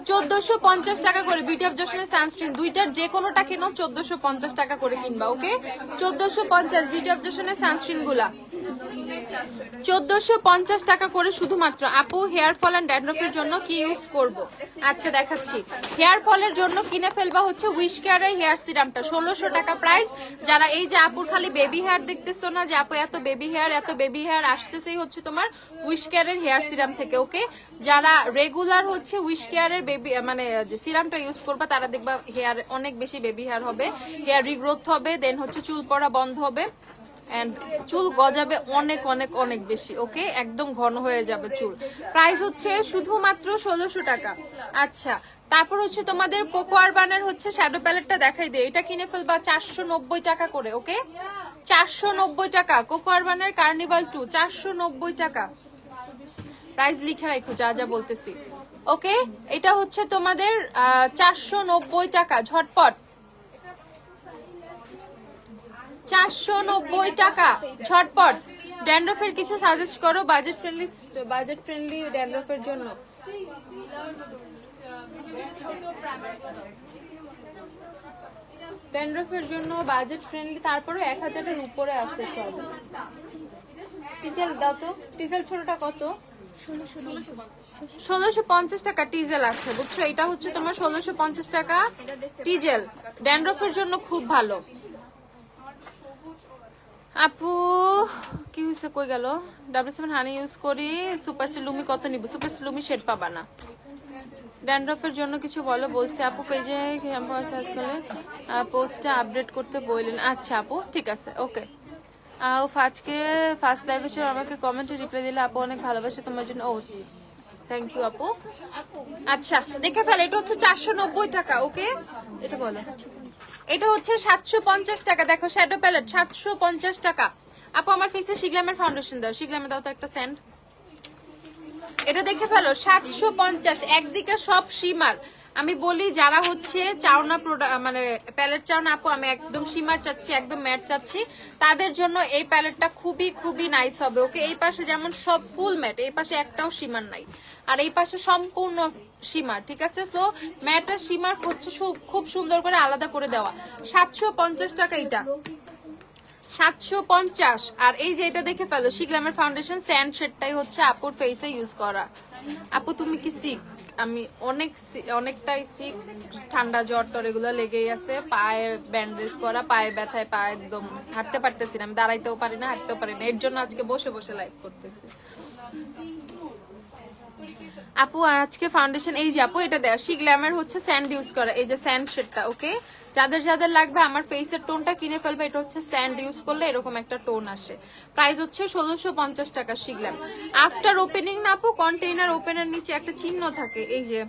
1450 টাকা করে বিউটি অফ জোশনের সানস্ক্রিন। দুইটার যে কোনোটা কিনো 1450 টাকা করে কিনবা। ওকে, 1450 বিউটি অফ জোশনের সানস্ক্রিন গুলা 1450 টাকা করে শুধুমাত্র। আপু হেয়ার ফল এন্ড ড্যান্ড্রফের জন্য কি ইউজ করব? আচ্ছা দেখাচ্ছি। হেয়ার ফলের জন্য কিনে ফেলবা হচ্ছে উইশ কেয়ারের হেয়ার সিরামটা, 1600 টাকা প্রাইস। যারা এই যে আপুর খালি বেবি হেয়ার দেখতেছো না, যে আপু এত বেবি হেয়ার আসতেছেই হচ্ছে তোমার উইশ কেয়ারের হেয়ার সিরাম থেকে। ওকে, যারা রেগুলার হচ্ছে উইশ কেয়ারের বেবি মানে যে সিরামটা ইউজ করবা, তারা দেখবা হেয়ার অনেক বেশি বেবি হেয়ার হবে, হেয়ার রিগ্রোথ হবে, দেন হচ্ছে চুল পড়া বন্ধ হবে, এন্ড চুল গজাবে অনেক অনেক অনেক বেশি। ওকে, একদম ঘন হয়ে যাবে চুল। প্রাইস হচ্ছে শুধুমাত্র 1600 টাকা। আচ্ছা, তারপর হচ্ছে তোমাদের কোকো আরবানের হচ্ছে শ্যাডো প্যালেটটা দেখাই দিই, এটা কিনে ফেলবা 490 টাকা করে। ওকে 490 টাকা কোকো আরবানের কার্নিভাল 2 490 টাকা। প্রাইস লিখে রাখো যা যা বলতেছি। ওকে এটা হচ্ছে তোমাদের 490 টাকা, ঝটপট 490 টাকা ঝটপট। ড্যান্ড্রফের কিছু সাজেস্ট করো বাজেট ফ্রেন্ডলি ড্যান্ড্রফের জন্য। ড্যান্ড্রফের জন্য বাজেট ফ্রেন্ডলি, তারপরে 1000-এর উপরে আছে সব। টিজেল দাও তো, টিজেল ছোটটা কত? 1650 টাকা টিজেল আছে, বুঝছো? এটা হচ্ছে তোমার 1650 টাকা টিজেল, ড্যান্ড্রফের জন্য খুব ভালো। আপু কি হয়েছে, কই গেল? W7 হানি ইউজ করি, সুপারস্টার লুমি কত নিব? সুপারস্টার লুমি শেড পাবা না। ড্যান্ড্রফের জন্য কিছু বলো বলছে আপু, পেজে সার্চ করলে পোস্টটা আপডেট করতে বললেন। আচ্ছা আপু ঠিক আছে, ওকে। আজকে ফার্স্ট লাইভ এসে আমাকে কমেন্টে রিপ্লাই দিলে আপু, অনেক ভালোবাসে তোমার জন্য। ও থ্যাংক ইউ আপু। আচ্ছা দেখে ফেল, এটা হচ্ছে 490 টাকা। ওকে এটা বলো, এটা হচ্ছে 750 টাকা। দেখো শ্যাডো প্যালেট 750 টাকা। আপু আমার ফেসে শিগ্লামের ফাউন্ডেশন দাও, শিগ্লামে দাও তো একটা সেন্ড। এটা দেখে ফেলো 750। একদিকে সব শিমার, আমি বলি যারা হচ্ছে চাও না মানে প্যালেট চাও না আপু, আমি একদম শিমার চাচ্ছি, একদম ম্যাট চাচ্ছি, তাদের জন্য এই প্যালেটটা খুবই খুবই নাইস হবে। ওকে এই পাশে যেমন সব ফুল ম্যাট, এই পাশে একটাও শিমার নাই, আর এই পাশে সম্পূর্ণ শিমার। ঠিক আছে, সো ম্যাট আর শিমার হচ্ছে খুব সুন্দর করে আলাদা করে দেওয়া। 750 টাকা এটা, 750। আর এই যে এটা দেখে ফেলো শিগ্লামের ফাউন্ডেশন স্যান্ড শেডটাই হচ্ছে আপুর ফেসে ইউজ করা। আপু তুমি কি সিক? আমি অনেকটাই সিক, ঠান্ডা জ্বর টর এগুলো লেগেই আছে, পায়ে ব্যান্ডেজ করা, পায়ে ব্যথায়, পা একদম হাঁটতে পারতেছি না, আমি দাঁড়াইতেও পারি না, হাঁটতেও পারি না, এর জন্য আজকে বসে বসে লাইভ করতেছি। আপু আজকে ফাউন্ডেশন এই যে আপু এটা দেয় শিগ্লামের হচ্ছে স্যান্ড ইউজ করা, এই যে স্যান্ড শেডটা। ওকে যাদের যাদের লাগবে আমার ফেসের টোনটা কিনে ফেলবে, এটা হচ্ছে স্যান্ড ইউজ করলে এরকম একটা টোন আসে। প্রাইস হচ্ছে 1650 টাকা শিগ্লাম। আফটার ওপেনিং না আপু, কন্টেইনার ওপেনের নিচে একটা চিহ্ন থাকে, এই যে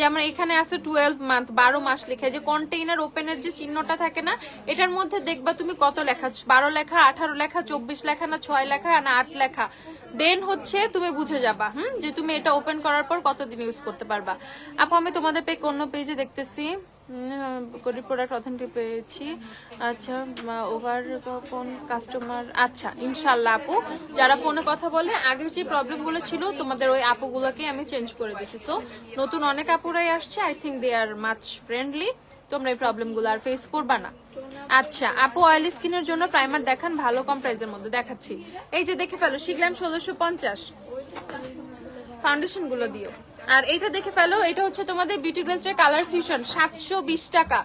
আমার এখানে আছে 12 মান্থ 12 মাস লেখা, যে কন্টেইনার ওপেনের যে চিহ্নটা থাকে না, এটার মধ্যে দেখবা তুমি কত লেখা, 12 লেখা, 18 লেখা, 24 লেখা, না 6 লেখা, না 8 লেখা। দেন হচ্ছে তুমি বুঝে যাবা যে তুমি এটা ওপেন করার পর কতদিন ইউজ করতে পারবা। আপু আমি তোমাদের অন্য পেজে দেখতেছি প্রোডাক্ট অথেন্টিক পেয়েছি। আচ্ছা ওভার ফোন কাস্টমার, আচ্ছা ইনশাল্লাহ আপু যারা ফোনে কথা বলে আগের যে প্রবলেম গুলো ছিল তোমাদের ওই আপুগুলোকে আমি চেঞ্জ করে দিছি। সো নতুন অনেক আপুরাই আসছে, I think they are much friendly, তোমরা এই প্রবলেম গুলো আর ফেস করবা না। আচ্ছা আপু অয়েলি স্কিনের জন্য প্রাইমার দেখান ভালো, কম প্রাইসের মধ্যে দেখাচ্ছি। এই যে দেখে ফেলো শিগ্লাম 1650 ফাউন্ডেশন গুলো দিও। আর এটা দেখে ফেলো, এটা হচ্ছে তোমাদের বিউটি গ্লেজের কালার ফিউশন 720 টাকা।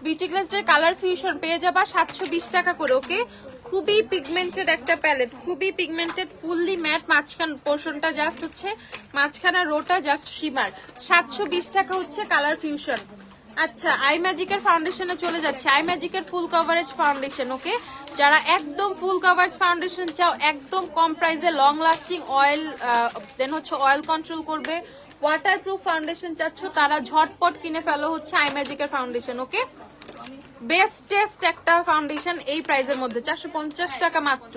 বিউটি গ্লেজের কালার ফিউশন পেয়ে যাবা 720 টাকা করে। ওকে খুবই পিগমেন্টেড একটা প্যালেট, খুবই পিগমেন্টেড, ফুললি ম্যাট, মাঝখান পোর্শনটা জাস্ট হচ্ছে মাঝখানা রোটা জাস্ট শিমার। 720 টাকা হচ্ছে কালার ফিউশন। আচ্ছা আই ম্যাজিকের ফাউন্ডেশনে চলে যাচ্ছে, আই ম্যাজিকের ফুল কভারেজ ফাউন্ডেশন। ওকে যারা একদম ফুল কভারেজ ফাউন্ডেশন চাও, একদম কম প্রাইসে লং লাস্টিং অয়েল, দেন হচ্ছে অয়েল কন্ট্রোল করবে, ওয়াটারপ্রুফ ফাউন্ডেশন চাচ্ছ, তারা ঝটপট কিনে ফেলো হচ্ছে আই ম্যাজিকের ফাউন্ডেশন। ওকে বেস্টেস্ট একটা ফাউন্ডেশন এই প্রাইসের মধ্যে 450 টাকা মাত্র,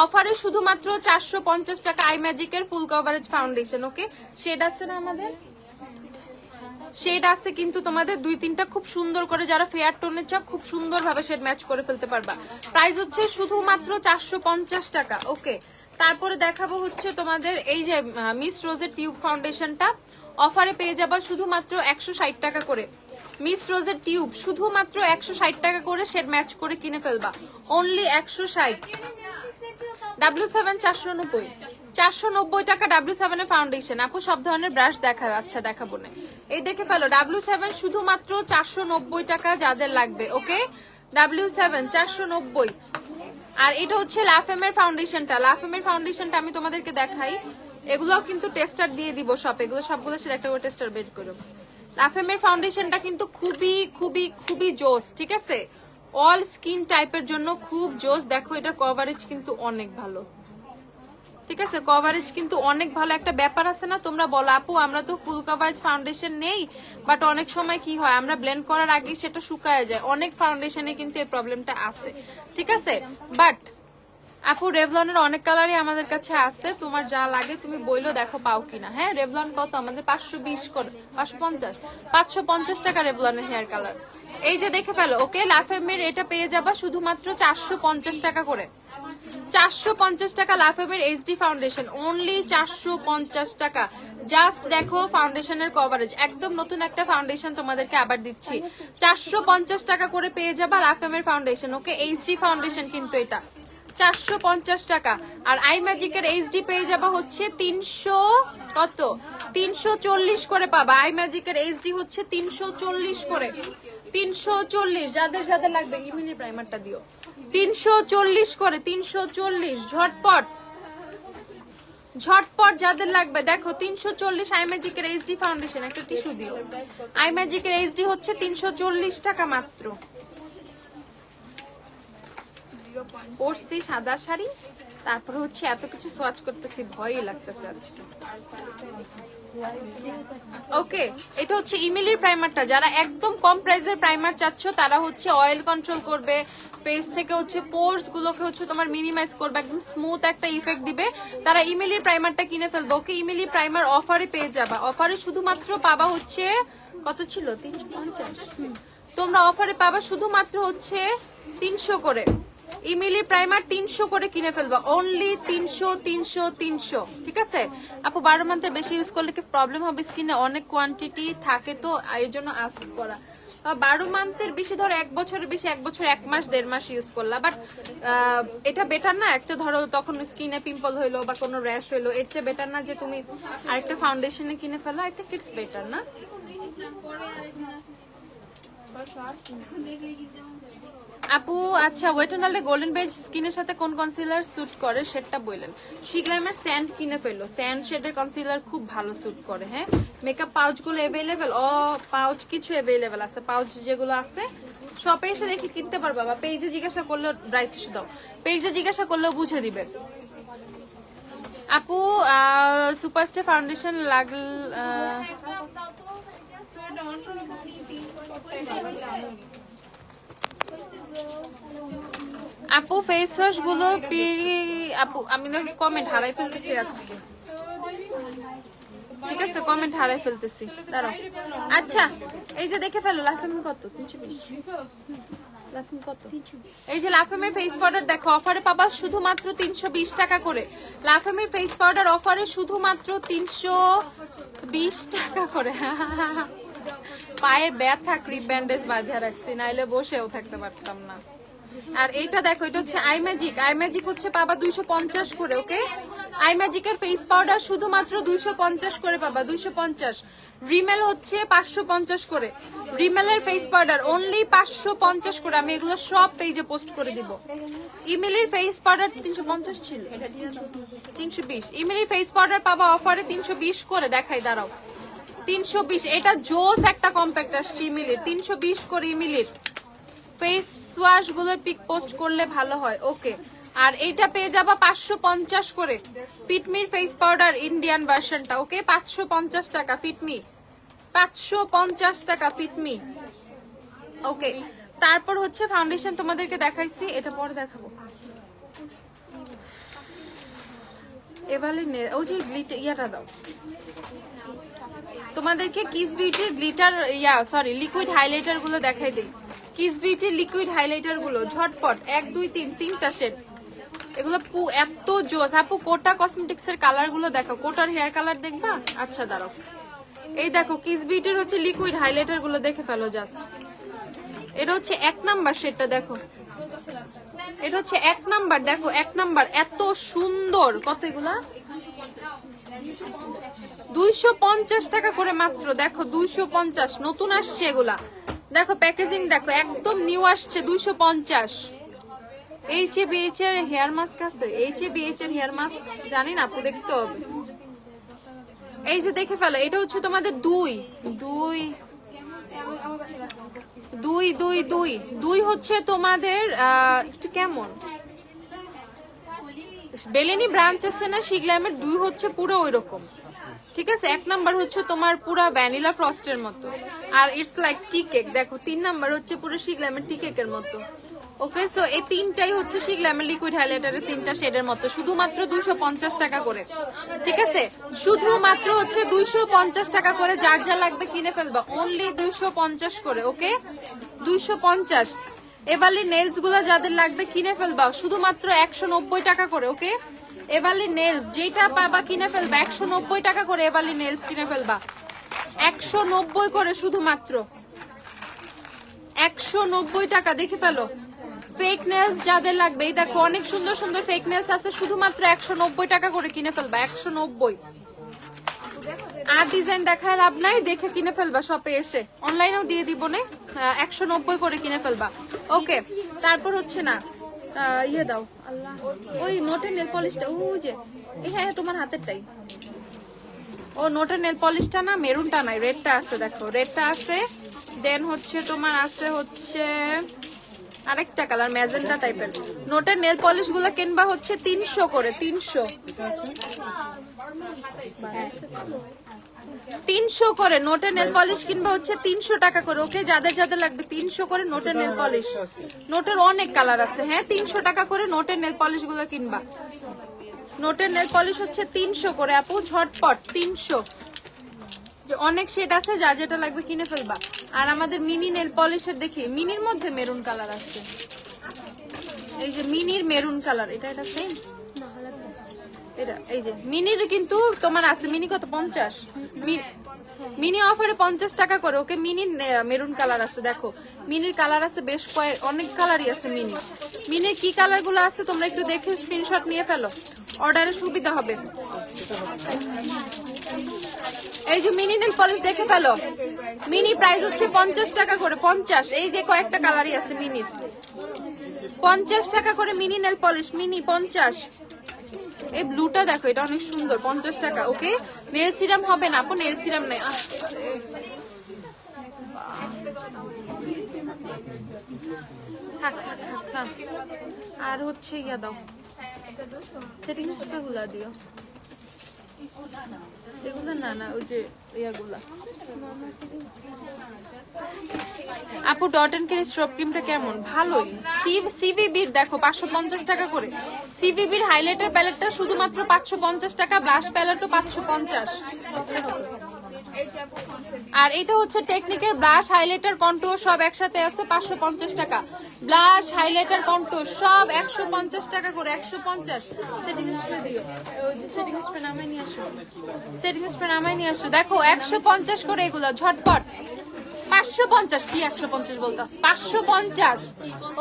অফারে শুধুমাত্র 450 টাকা আই ম্যাজিকের ফুল কভারেজ ফাউন্ডেশন। ওকে শেড আছে না আমাদের, শেড আছে কিন্তু তোমাদের 2-3টা খুব সুন্দর করে, যারা ফেয়ার টোনের চাও খুব সুন্দর ভাবে শেড ম্যাচ করে ফেলতে পারবা। প্রাইস হচ্ছে শুধুমাত্র 450 টাকা। ওকে তারপরে দেখাবো হচ্ছে তোমাদের এই যে মিস রোজের টিউব ফাউন্ডেশনটা, অফারে পেয়ে যাবা শুধুমাত্র 160 টাকা করে। মিস রোজের টিউব শুধুমাত্র 160 টাকা করে, শেড ম্যাচ করে কিনে ফেলবা, অনলি 160। W7 490 টাকা W7 এর ফাউন্ডেশন। আপু সব ধরনের ব্রাশ দেখাবে, আচ্ছা দেখাবো না, এই দেখে ফেলো W7 শুধুমাত্র 490 টাকা যাদের লাগবে। ওকে W7 490। আর এটা হচ্ছে লাফেমের ফাউন্ডেশনটা, লাফেমের ফাউন্ডেশনটা আমি তোমাদেরকে দেখাই, এগুলোও কিন্তু টেস্টার দিয়ে দিব সব, এগুলো সবগুলো সেটা একটা করে টেস্টার বের করো। লাফেমের ফাউন্ডেশনটা কিন্তু খুবই খুবই খুবই জোস, ঠিক আছে, অল স্কিন টাইপের জন্য খুব জোস। দেখো এটার কভারেজ কিন্তু অনেক ভালো, ঠিক আছে, কভারেজ কিন্তু অনেক ভালো একটা ব্যাপার আছে না। তোমরা বলো আপু আমরা তো ফুল কভারেজ ফাউন্ডেশন নেই, বাট অনেক সময় কি হয় আমরা ব্লেন্ড করার আগে সেটা শুকায় যায়। অনেক ফাউন্ডেশনে কিন্তু এই প্রবলেমটা আছে, ঠিক আছে। বাট আপু রেভলনের অনেক কালারই আমাদের কাছে আছে, তোমার যা লাগে তুমি বইলো দেখো পাও কিনা। হ্যাঁ, রেভলন কত আমাদের 520 করে, 550 টাকা রেভলনের হেয়ার কালার। এই যে দেখে ফেলো, ওকে লাফেমের এটা পেয়ে যাবা শুধুমাত্র 450 টাকা করে। 450 টাকা লাফেমের এইচডি ফাউন্ডেশন, অনলি 450 টাকা। জাস্ট দেখো ফাউন্ডেশনের কভারেজ, একদম নতুন একটা ফাউন্ডেশন তোমাদেরকে আবার দিচ্ছি। 450 টাকা করে পেয়ে যাবা লাফেমের ফাউন্ডেশন, ওকে এইচডি ফাউন্ডেশন কিন্তু এটা 450 টাকা। আর আই ম্যাজিকের এইচডি পেয়ে যাবা হচ্ছে 300 কত 340 করে পাবা। আই ম্যাজিকের এইচডি হচ্ছে 340 করে, 340। যাদের যাদের লাগবে ইমিনি প্রাইমারটা দিও, 340 করে, 340। ঝটপট যাদের লাগবে দেখো 340 আই ম্যাজিকের এইচডি ফাউন্ডেশন। একটা টিস্যু দিও। আই ম্যাজিকের এইচডি হচ্ছে 340 টাকা মাত্র। পরছি সাদা শাড়ি, তারপরে হচ্ছে এত কিছু সোয়াচ করতেছি, ভয়ই লাগতেছে আজকে। ওকে, এটা হচ্ছে ইমিলির প্রাইমারটা। যারা একদম কম প্রাইসের প্রাইমার চাচ্ছ তারা হচ্ছে অয়েল কন্ট্রোল করবে, ফেস থেকে হচ্ছে পোর্স গুলোকে হচ্ছে তোমার মিনিমাইজ করবে, একদম স্মুথ একটা ইফেক্ট দিবে, তারা ইমিলির প্রাইমারটা কিনে ফেলবে। ওকে, ইমিলির প্রাইমার অফারে পেয়ে যাবা। অফারে শুধুমাত্র পাবা হচ্ছে কত ছিল 350, তোমরা অফারে পাবা শুধুমাত্র হচ্ছে 300 করে। ইমিলি প্রাইমার 300 করে কিনে ফেলবা, অনলি 300 300 300। ঠিক আছে আপু, 12 মান্থের বেশি ইউজ করলে কি প্রবলেম হবে স্কিনে? অনেক কোয়ান্টিটি থাকে তো এর জন্য আস্ক করা। 12 মান্থের বেশি, ধরো 1 বছরের বেশি, 1 বছর 1 মাস 1.5 মাস ইউজ করলা, বাট এটা বেটার না? একটা ধরো তখন স্কিনে পিম্পল হইলো বা কোনো র্যাশ হইলো, এর চেয়ে বেটার না যে তুমি আরেকটা ফাউন্ডেশনে কিনে ফেলো? আই থিংক ইটস বেটার না? আপু আচ্ছা, ওয়েটনালে গোল্ডেন বেজ স্কিনের সাথে কোন কনসিলার স্যুট করে সেটা বললেন। শিগ্লামার স্যান্ড কিনে ফেললো, স্যান্ড শেডের কনসিলার খুব ভালো স্যুট করে। হ্যাঁ, মেকআপ পাউচ গুলো অ্যাভেলেবেল, পাউচ কিছু অ্যাভেলেবেল আছে, পাউচ যেগুলো আছে শপে এসে দেখে কিনতে পারবা, বা পেজে জিজ্ঞাসা করলে, ব্রাইট টিস্যু দাও, পেজে জিজ্ঞাসা করলেও বুঝে দিবে। আপু সুপারস্টার ফাউন্ডেশন লাগল, আপু ফেস ওয়াশ গুলো আপু আমি না কমেন্ট হারাই ফেলতেছি আজকে, ঠিক আছে কমেন্ট হারাই ফেলতেছি, দাঁড়াও। আচ্ছা এই যে দেখে ফেলো, লাফেমি কত 320, লাফেমি কত, এই যে লাফেমির ফেস পাউডার দেখো অফারে পাবা শুধুমাত্র 320 টাকা করে। লাফেমির ফেস পাউডার অফারে শুধুমাত্র 320 টাকা করে। পায়ে ব্যথা, ক্রিপ ব্যান্ডেজ বাঁধিয়ে রাখছি, নাইলে বসেও থাকতে পারতাম না। আর এইটা দেখো, এটা হচ্ছে আই ম্যাজিক, আই ম্যাজিক হচ্ছে পাবা 250 করে। ওকে, আই ম্যাজিকের ফেস পাউডার শুধুমাত্র 250 করে পাবা, 250। রিমেল হচ্ছে 550 করে, রিমেলের ফেস পাউডার অনলি 550 করে। আমি এগুলো সব পেজে পোস্ট করে দিব। ইমিলির ফেস পাউডার 350 ছিল, 320। ইমিলির ফেস পাউডার পাবা অফারে 320 করে, দেখাই দাঁড়াও, 320। এটা জোস একটা কম্প্যাক্ট আসছে ইমিলির, 320 করে ইমিলির ফেস ওয়াশ গুলো পিক পোস্ট করলে ভালো হয়। ওকে, আর এইটা পেয়ে যাবা 550 করে, ফিটমির ফেস পাউডার ইন্ডিয়ান ভার্সনটা। ওকে, 550 টাকা ফিটমি, 550 টাকা ফিটমি। ওকে, তারপর হচ্ছে ফাউন্ডেশন তোমাদেরকে দেখাইছি, এটা পরে দেখাবো। এবারে ওই যে গ্লিটার ইয়াটা দাও তোমাদেরকে, কিস বিউটির গ্লিটার লিকুইড হাইলাইটার গুলো দেখাই দিই। কিস বিউটির লিকুইড হাইলাইটার গুলো ঝটপট 1 2 3 তিনটা সেট, এগুলো এত জোস। আপু কোটা কসমেটিক্স এর কালার গুলো দেখো, কোটার হেয়ার কালার দেখবা? আচ্ছা দাঁড়াও, এই দেখো কিস বিউটির হচ্ছে লিকুইড হাইলাইটার গুলো দেখে ফেলো জাস্ট। এটা হচ্ছে 1 নাম্বার সেটটা দেখো, এটা হচ্ছে 1 নাম্বার, দেখো 1 নাম্বার, এত সুন্দর। কত এগুলা? 250 টাকা করে মাত্র, দেখো 250, নতুন আসছে এগুলা। দেখো প্যাকেজিং দেখো, একদম নিউ আসছে, 250। HABH এর হেয়ার মাস্ক আছে, HABH এর হেয়ার মাস্ক জানি না আপু, দেখতে হবে। এই যে দেখে ফেলো, এটা হচ্ছে তোমাদের 2 হচ্ছে তোমাদের একটু কেমন বেলেনি ব্রাঞ্চ আছে না শিগ্লামের, 2 হচ্ছে পুরো ওই রকম, ঠিক আছে। 1 নাম্বার হচ্ছে তোমার পুরা ভ্যানিলা ফ্রস্টের মতো, আর ইটস লাইক টি কেক। দেখো 3 নাম্বার হচ্ছে পুরো শিগ্লামের টি কেকের মতো। ওকে, সো এই তিনটাই হচ্ছে শিগ্লামের লিকুইড হাইলাইটারের 3টা শেডের মতো, শুধুমাত্র 250 টাকা করে, ঠিক আছে। শুধুমাত্র হচ্ছে 250 টাকা করে, যার যা লাগবে কিনে ফেলবা, অনলি 250 করে। ওকে, 250। এভারলি নেলস গুলো যাদের লাগবে কিনে ফেলবা, শুধুমাত্র 190 টাকা করে। ওকে, এভারলি নেলস যেটা পাবা কিনে ফেলবা, 190 টাকা করে এভারলি নেলস কিনে ফেলবা, 190 করে, শুধুমাত্র 190 টাকা। দেখে ফেলো। ফেক নেলস যাদের লাগবে, এই দেখো অনেক সুন্দর সুন্দর ফেক নেলস আছে, শুধুমাত্র 190 টাকা করে কিনে ফেলবা, 190। আর ডিজাইন দেখায় লাভ নাই, দেখে কিনে ফেলবা শপে এসে, অনলাইনেও দিয়ে দিব না, 190 করে কিনে ফেলবা। ওকে, তারপর হচ্ছে না ইয়ে দাও আল্লাহ, ওই নোটের নেল পলিশটা, ওই যে হ্যাঁ তোমার হাতেরটাই, ও নোটের নেল পলিশটা না, মেরুনটা নাই, রেডটা আছে, দেখো রেডটা আছে। দেন হচ্ছে তোমার আছে হচ্ছে আরেকটা কালার ম্যাজেন্টা টাইপের। নোটের নেল পলিশ গুলো কিনবা হচ্ছে 300 করে, 300 করে নোটের নেল পলিশ কিনবা হচ্ছে 300 টাকা করে। ওকে, যাদের যাদের লাগবে 300 করে নোটের নেল পলিশ। নোটের অনেক কালার আছে, হ্যাঁ 300 টাকা করে নোটের নেল পলিশ গুলো কিনবা। নোটের নেল পলিশ হচ্ছে 300 করে আপু, ঝটপট 300। যে অনেক শেড আছে, যা যেটা লাগবে কিনে ফেলবা। আর আমাদের মিনি নেল পলিশের দেখি, মিনির মধ্যে মেরুন কালার আছে, এই যে মিনির মেরুন কালার, এটা সেম, এটা এই যে মিনির কিন্তু তোমার আছে, মিনি কত 50, মিনি অফারে 50 টাকা করে। ওকে, মিনির মেরুন কালার আছে, দেখো মিনির কালার আছে বেশ অনেক কালারই আছে। মিনির কি কালার গুলো আছে তোমরা একটু দেখে স্ক্রিনশট নিয়ে ফেলো, অর্ডারে সুবিধা হবে। এই যে মিনি নেল পলিশ দেখে ফেলো, মিনি প্রাইস হচ্ছে 50 টাকা করে, 50। এই যে কয়েকটা কালারই আছে মিনির, 50 টাকা করে মিনি নেল পলিশ, মিনি 50। এই ব্লুটা দেখো, এটা অনেক সুন্দর, 50 টাকা। ওকে, নেল সিরাম হবে না আপু, নেল সিরাম নেই। আর হচ্ছে ইয়া দাও, সেটিং স্প্রে গুলা দিও, এগুলো না না, ওই যে ইয়াগুলা। আপু ডট এন্ড কেয়ার স্ট্রপ ক্রিমটা কেমন? ভালোই। সিভিবির দেখো 550 টাকা করে, সিভিবির হাইলাইটার প্যালেটটা শুধুমাত্র 550 টাকা, ব্লাশ প্যালেটও 550। আর এটা হচ্ছে টেকনিকের ব্লাশ হাইলাইটার কন্টুর সব একসাথে আছে 550 টাকা, ব্লাশ হাইলাইটার কন্টুর সব 150 টাকা করে, 150। সেটিং স্প্রে দিও, ওই যে সেটিং স্প্রে নামাই নিয়ে আসো, সেটিং স্প্রে নামাই নিয়ে আসো। দেখো 150 করে এগুলো, ঝটপট 550 কি 150 বলতাস, 550।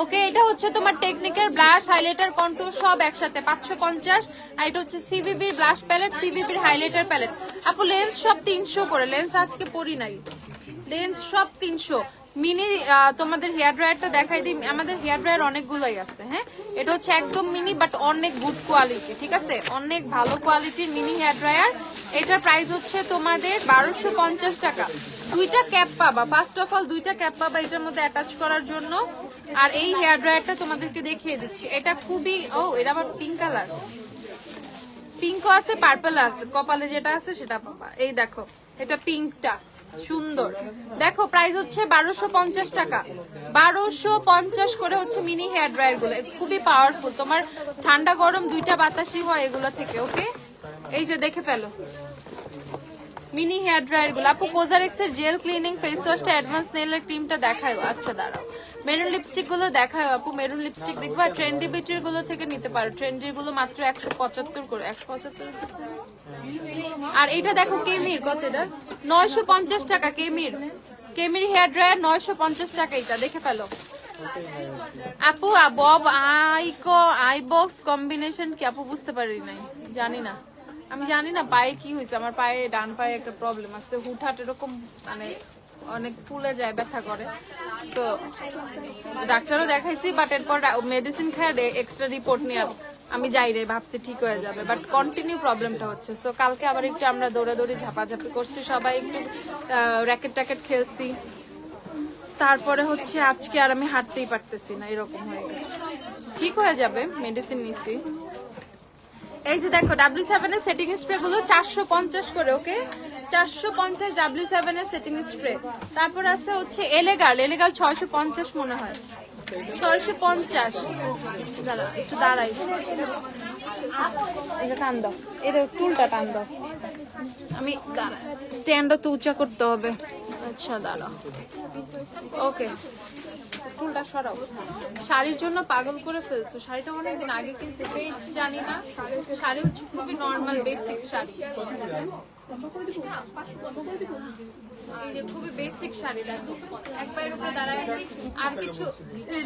ওকে, এটা হচ্ছে তোমার টেকনিকের ব্লাশ হাইলাইটার কন্টুর সব একসাথে 550। আর এটা হচ্ছে সিভিবির ব্লাশ প্যালেট, সিভিবির হাইলাইটার প্যালেট। আপু লেন্স সব 300 করে, লেন্স আজকে পরি নাই, লেন্স সব 300। মিনি তোমাদের হেয়ার ড্রায়ারটা দেখাই দিই, আমাদের হেয়ার ড্রায়ার অনেকগুলোই আছে। হ্যাঁ, এটা হচ্ছে একদম মিনি বাট অনেক গুড কোয়ালিটি, ঠিক আছে, অনেক ভালো কোয়ালিটির মিনি হেয়ার ড্রায়ার। এটার প্রাইস হচ্ছে তোমাদের 1250 টাকা। 2টা ক্যাপ পাবা, ফার্স্ট অফ অল 2টা ক্যাপ পাবা এটার মধ্যে অ্যাটাচ করার জন্য। আর এই হেয়ার ড্রায়ারটা তোমাদেরকে দেখিয়ে দিচ্ছি, এটা খুবই, ও এটা আবার পিঙ্ক কালার, পিঙ্কও আছে পার্পল আছে, কপালে যেটা আছে সেটা পাবা। এই দেখো এটা পিঙ্কটা সুন্দর, দেখো প্রাইস হচ্ছে 1250 টাকা, 1250 করে হচ্ছে মিনি হেয়ার ড্রায়ার গুলো, খুবই পাওয়ারফুল, তোমার ঠান্ডা গরম 2টা বাতাসই হয় এগুলো থেকে। ওকে, এই যে দেখে ফেলো মিনি হেয়ার ড্রায়ার গুলো। আপু কোজারেক্স এর জেল ক্লিনিং ফেস ওয়াশটা, অ্যাডভান্স নেলের ক্রিমটা দেখায়। আচ্ছা দাঁড়াও, মেরুন লিপস্টিক গুলো দেখায় আপু, মেরুন লিপস্টিক দেখবা, ট্রেন্ডি বিউটির গুলো থেকে নিতে পারো, ট্রেন্ডি গুলো মাত্র 175 করে, 175। আর এটা দেখো কেমির, কত এটা 950 টাকা, কেমির হেয়ার ড্রায়ার 950 টাকা, এটা দেখে ফেলো। আপু বব আই বক্স কম্বিনেশন কি আপু? বুঝতে পারি নাই, জানি না, আমি জানি না পায়ে কি হয়েছে, আমার পায়ে ডান পায়ে একটা প্রবলেম আছে, হুটহাট এরকম মানে অনেক ফুলে যায়, ব্যথা করে। তো ডাক্তারও দেখাইছি, বাট এরপর মেডিসিন খায় এক্সট্রা রিপোর্ট নিয়ে আমি যাই রে, ভাবছি ঠিক হয়ে যাবে, বাট কন্টিনিউ প্রবলেমটা হচ্ছে। সো কালকে আবার একটু আমরা দৌড়াদৌড়ি ঝাপাঝাপি করছি, সবাই একটু র্যাকেট ট্যাকেট খেলছি, তারপরে হচ্ছে আজকে আর আমি হাঁটতেই পারতেছি না, এরকম হয়ে গেছে। ঠিক হয়ে যাবে, মেডিসিন নিছি। এই যে দেখো W7 এর সেটিং স্প্রে গুলো 450 করে, ওকে 450 W7 এর সেটিং স্প্রে। তারপর আছে হচ্ছে এলেগাল 650 মনে হয়, 650। দাঁড়া একটু দাঁড়াই, এটা টান দাও, এটা টুলটা টান দাও, আমি স্ট্যান্ডটা তো উঁচা করতে হবে। আচ্ছা দাঁড়া, ওকে টুলটা সরাও। শাড়ির জন্য পাগল করে ফেলছো, শাড়িটা অনেকদিন আগে কিনছি, পেজ জানি না। শাড়ি হচ্ছে খুবই নর্মাল বেসিক শাড়ি, এই যে খুবই বেসিক শাড়ি। দেখো এক পায়ের উপরে দাঁড়ায় আছি, আর কিছু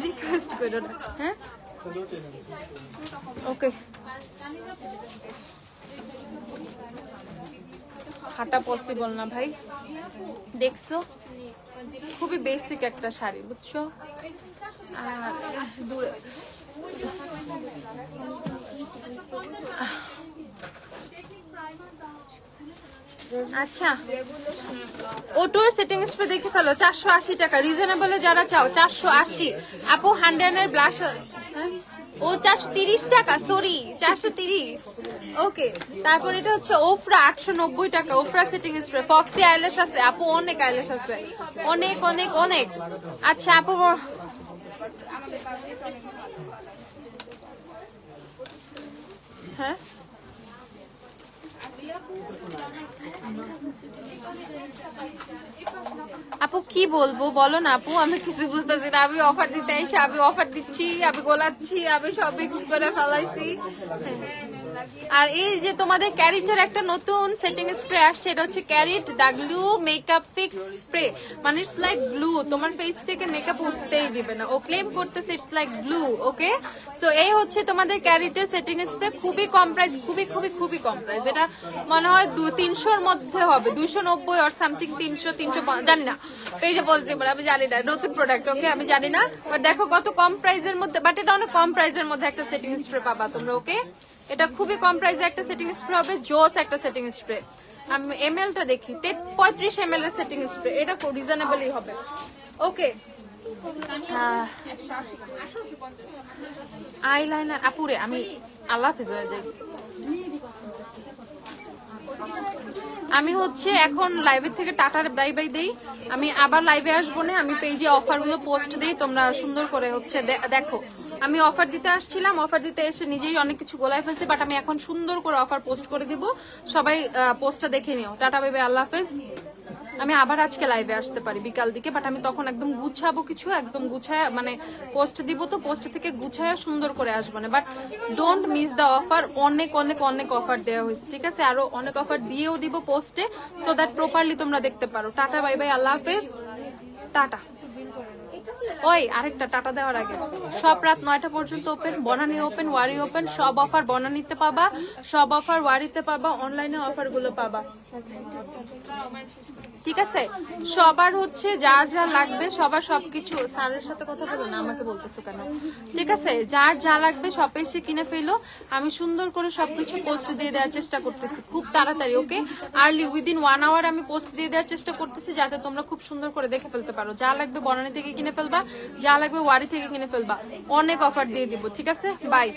রিকোয়েস্ট করো না, হ্যাঁ ওকে। হাঁটা পসিবল না ভাই, দেখছো খুবই বেসিক একটা শাড়ি, বুঝছো। আর দূরে আচ্ছা ওটোর সেটিং স্প্রে দেখে ফেলো, 480 টাকা। রিজনেবল যারা চাও 480। আপু হান্ড্রেনের ব্লাশ, ও 430 টাকা, সরি 430, ওকে। তারপর এটা হচ্ছে ওফরা 890 টাকা, ওফরা সেটিং স্প্রে। ফক্সি আইল্যাশ আছে আপু, অনেক আইল্যাশ আছে, অনেক অনেক অনেক। আচ্ছা আপু হ্যাঁ আপু কি বলবো বলো না আপু, আমি কিছু বুঝতেছি না। আমি অফার দিতে আইসি, আমি অফার দিচ্ছি, আমি গোলাচ্ছি, আমি সব মিক্স করে ফেলাইছি। আর এই যে তোমাদের ক্যারিটের একটা নতুন সেটিং স্প্রে আসছে, এটা হচ্ছে ক্যারিট দা গ্লু মেকআপ ফিক্স স্প্রে। মানে ইটস লাইক গ্লু, তোমার ফেস থেকে মেকআপ উঠতেই দিবে না, ও ক্লেম করতেছে ইটস লাইক গ্লু, ওকে। তো এই হচ্ছে তোমাদের ক্যারিটের সেটিং স্প্রে, খুবই কম প্রাইস, খুবই খুবই খুবই কম প্রাইস। এটা মনে হয় 300-র মধ্যে হবে, 290 আর সামথিং, 300 জানি না, পেজে পোস্ট দিব আমি জানি না, নতুন প্রোডাক্ট, ওকে আমি জানি না। বাট দেখো কত কম প্রাইসের মধ্যে, বাট এটা অনেক কম প্রাইসের মধ্যে একটা সেটিং স্প্রে পাবা তোমরা, ওকে। এটা খুবই কম প্রাইসে একটা সেটিং স্প্রে হবে, জোস একটা সেটিং স্প্রে। আমি এমএলটা দেখি, 35 ml এর সেটিং স্প্রে, এটা রিজনেবলই হবে, ওকে। আইলাইনার আপুরে আমি আল্লাহ হাফেজ হয়ে যাই। আমি হচ্ছে এখন লাইভের থেকে টাটা বাই বাই দেই, আমি আবার লাইভে আসবো না। আমি পেজে অফার গুলো পোস্ট দিই, তোমরা সুন্দর করে হচ্ছে দেখো। আমি অফার দিতে আসছিলাম, অফার দিতে এসে নিজেই অনেক কিছু গোলায় ফেলছি, বাট আমি এখন সুন্দর করে অফার পোস্ট করে দিব, সবাই পোস্টটা দেখে নিও। টাটা বাই বাই, আল্লাহ হাফেজ। আমি আবার আজকে লাইভে আসতে পারি বিকাল দিকে, বাট আমি তখন একদম গুছাবো, কিছু একদম গুছায় মানে পোস্ট দিব, তো পোস্ট থেকে গুছায় সুন্দর করে আসবো না। But don't miss the offer, অনেক অনেক অনেক অফার দেওয়া হয়েছে, ঠিক আছে। আরো অনেক অফার দিয়েও দিব পোস্টে, সো দ্যাট প্রপারলি তোমরা দেখতে পারো। টাটা বাই বাই, আল্লাহ হাফেজ, টাটা। ওই আরেকটা টাটা দেওয়ার আগে, সব রাত 9টা পর্যন্ত ওপেন, বনানী ওপেন, ওয়ারি ওপেন, সব অফার বনানীতে পাবা, সব অফার ওয়ারিতে পাবা, অনলাইনে অফার গুলো পাবা, ঠিক আছে। সবার হচ্ছে যা যা লাগবে, সবার সবকিছু, স্যারের সাথে কথা বলো না, আমাকে বলতেছো কেন, ঠিক আছে। যার যা লাগবে সব এসে কিনে ফেলো, আমি সুন্দর করে সবকিছু পোস্ট দিয়ে দেওয়ার চেষ্টা করতেছি খুব তাড়াতাড়ি, ওকে। আর্লি উইদিন 1 আওয়ার আমি পোস্ট দিয়ে দেওয়ার চেষ্টা করতেছি, যাতে তোমরা খুব সুন্দর করে দেখে ফেলতে পারো। যা লাগবে বনানী থেকে কিনে ফেলবা, যা লাগবে ওয়ারি থেকে কিনে ফেলবা, অনেক অফার দিয়ে দিব, ঠিক আছে। বাই।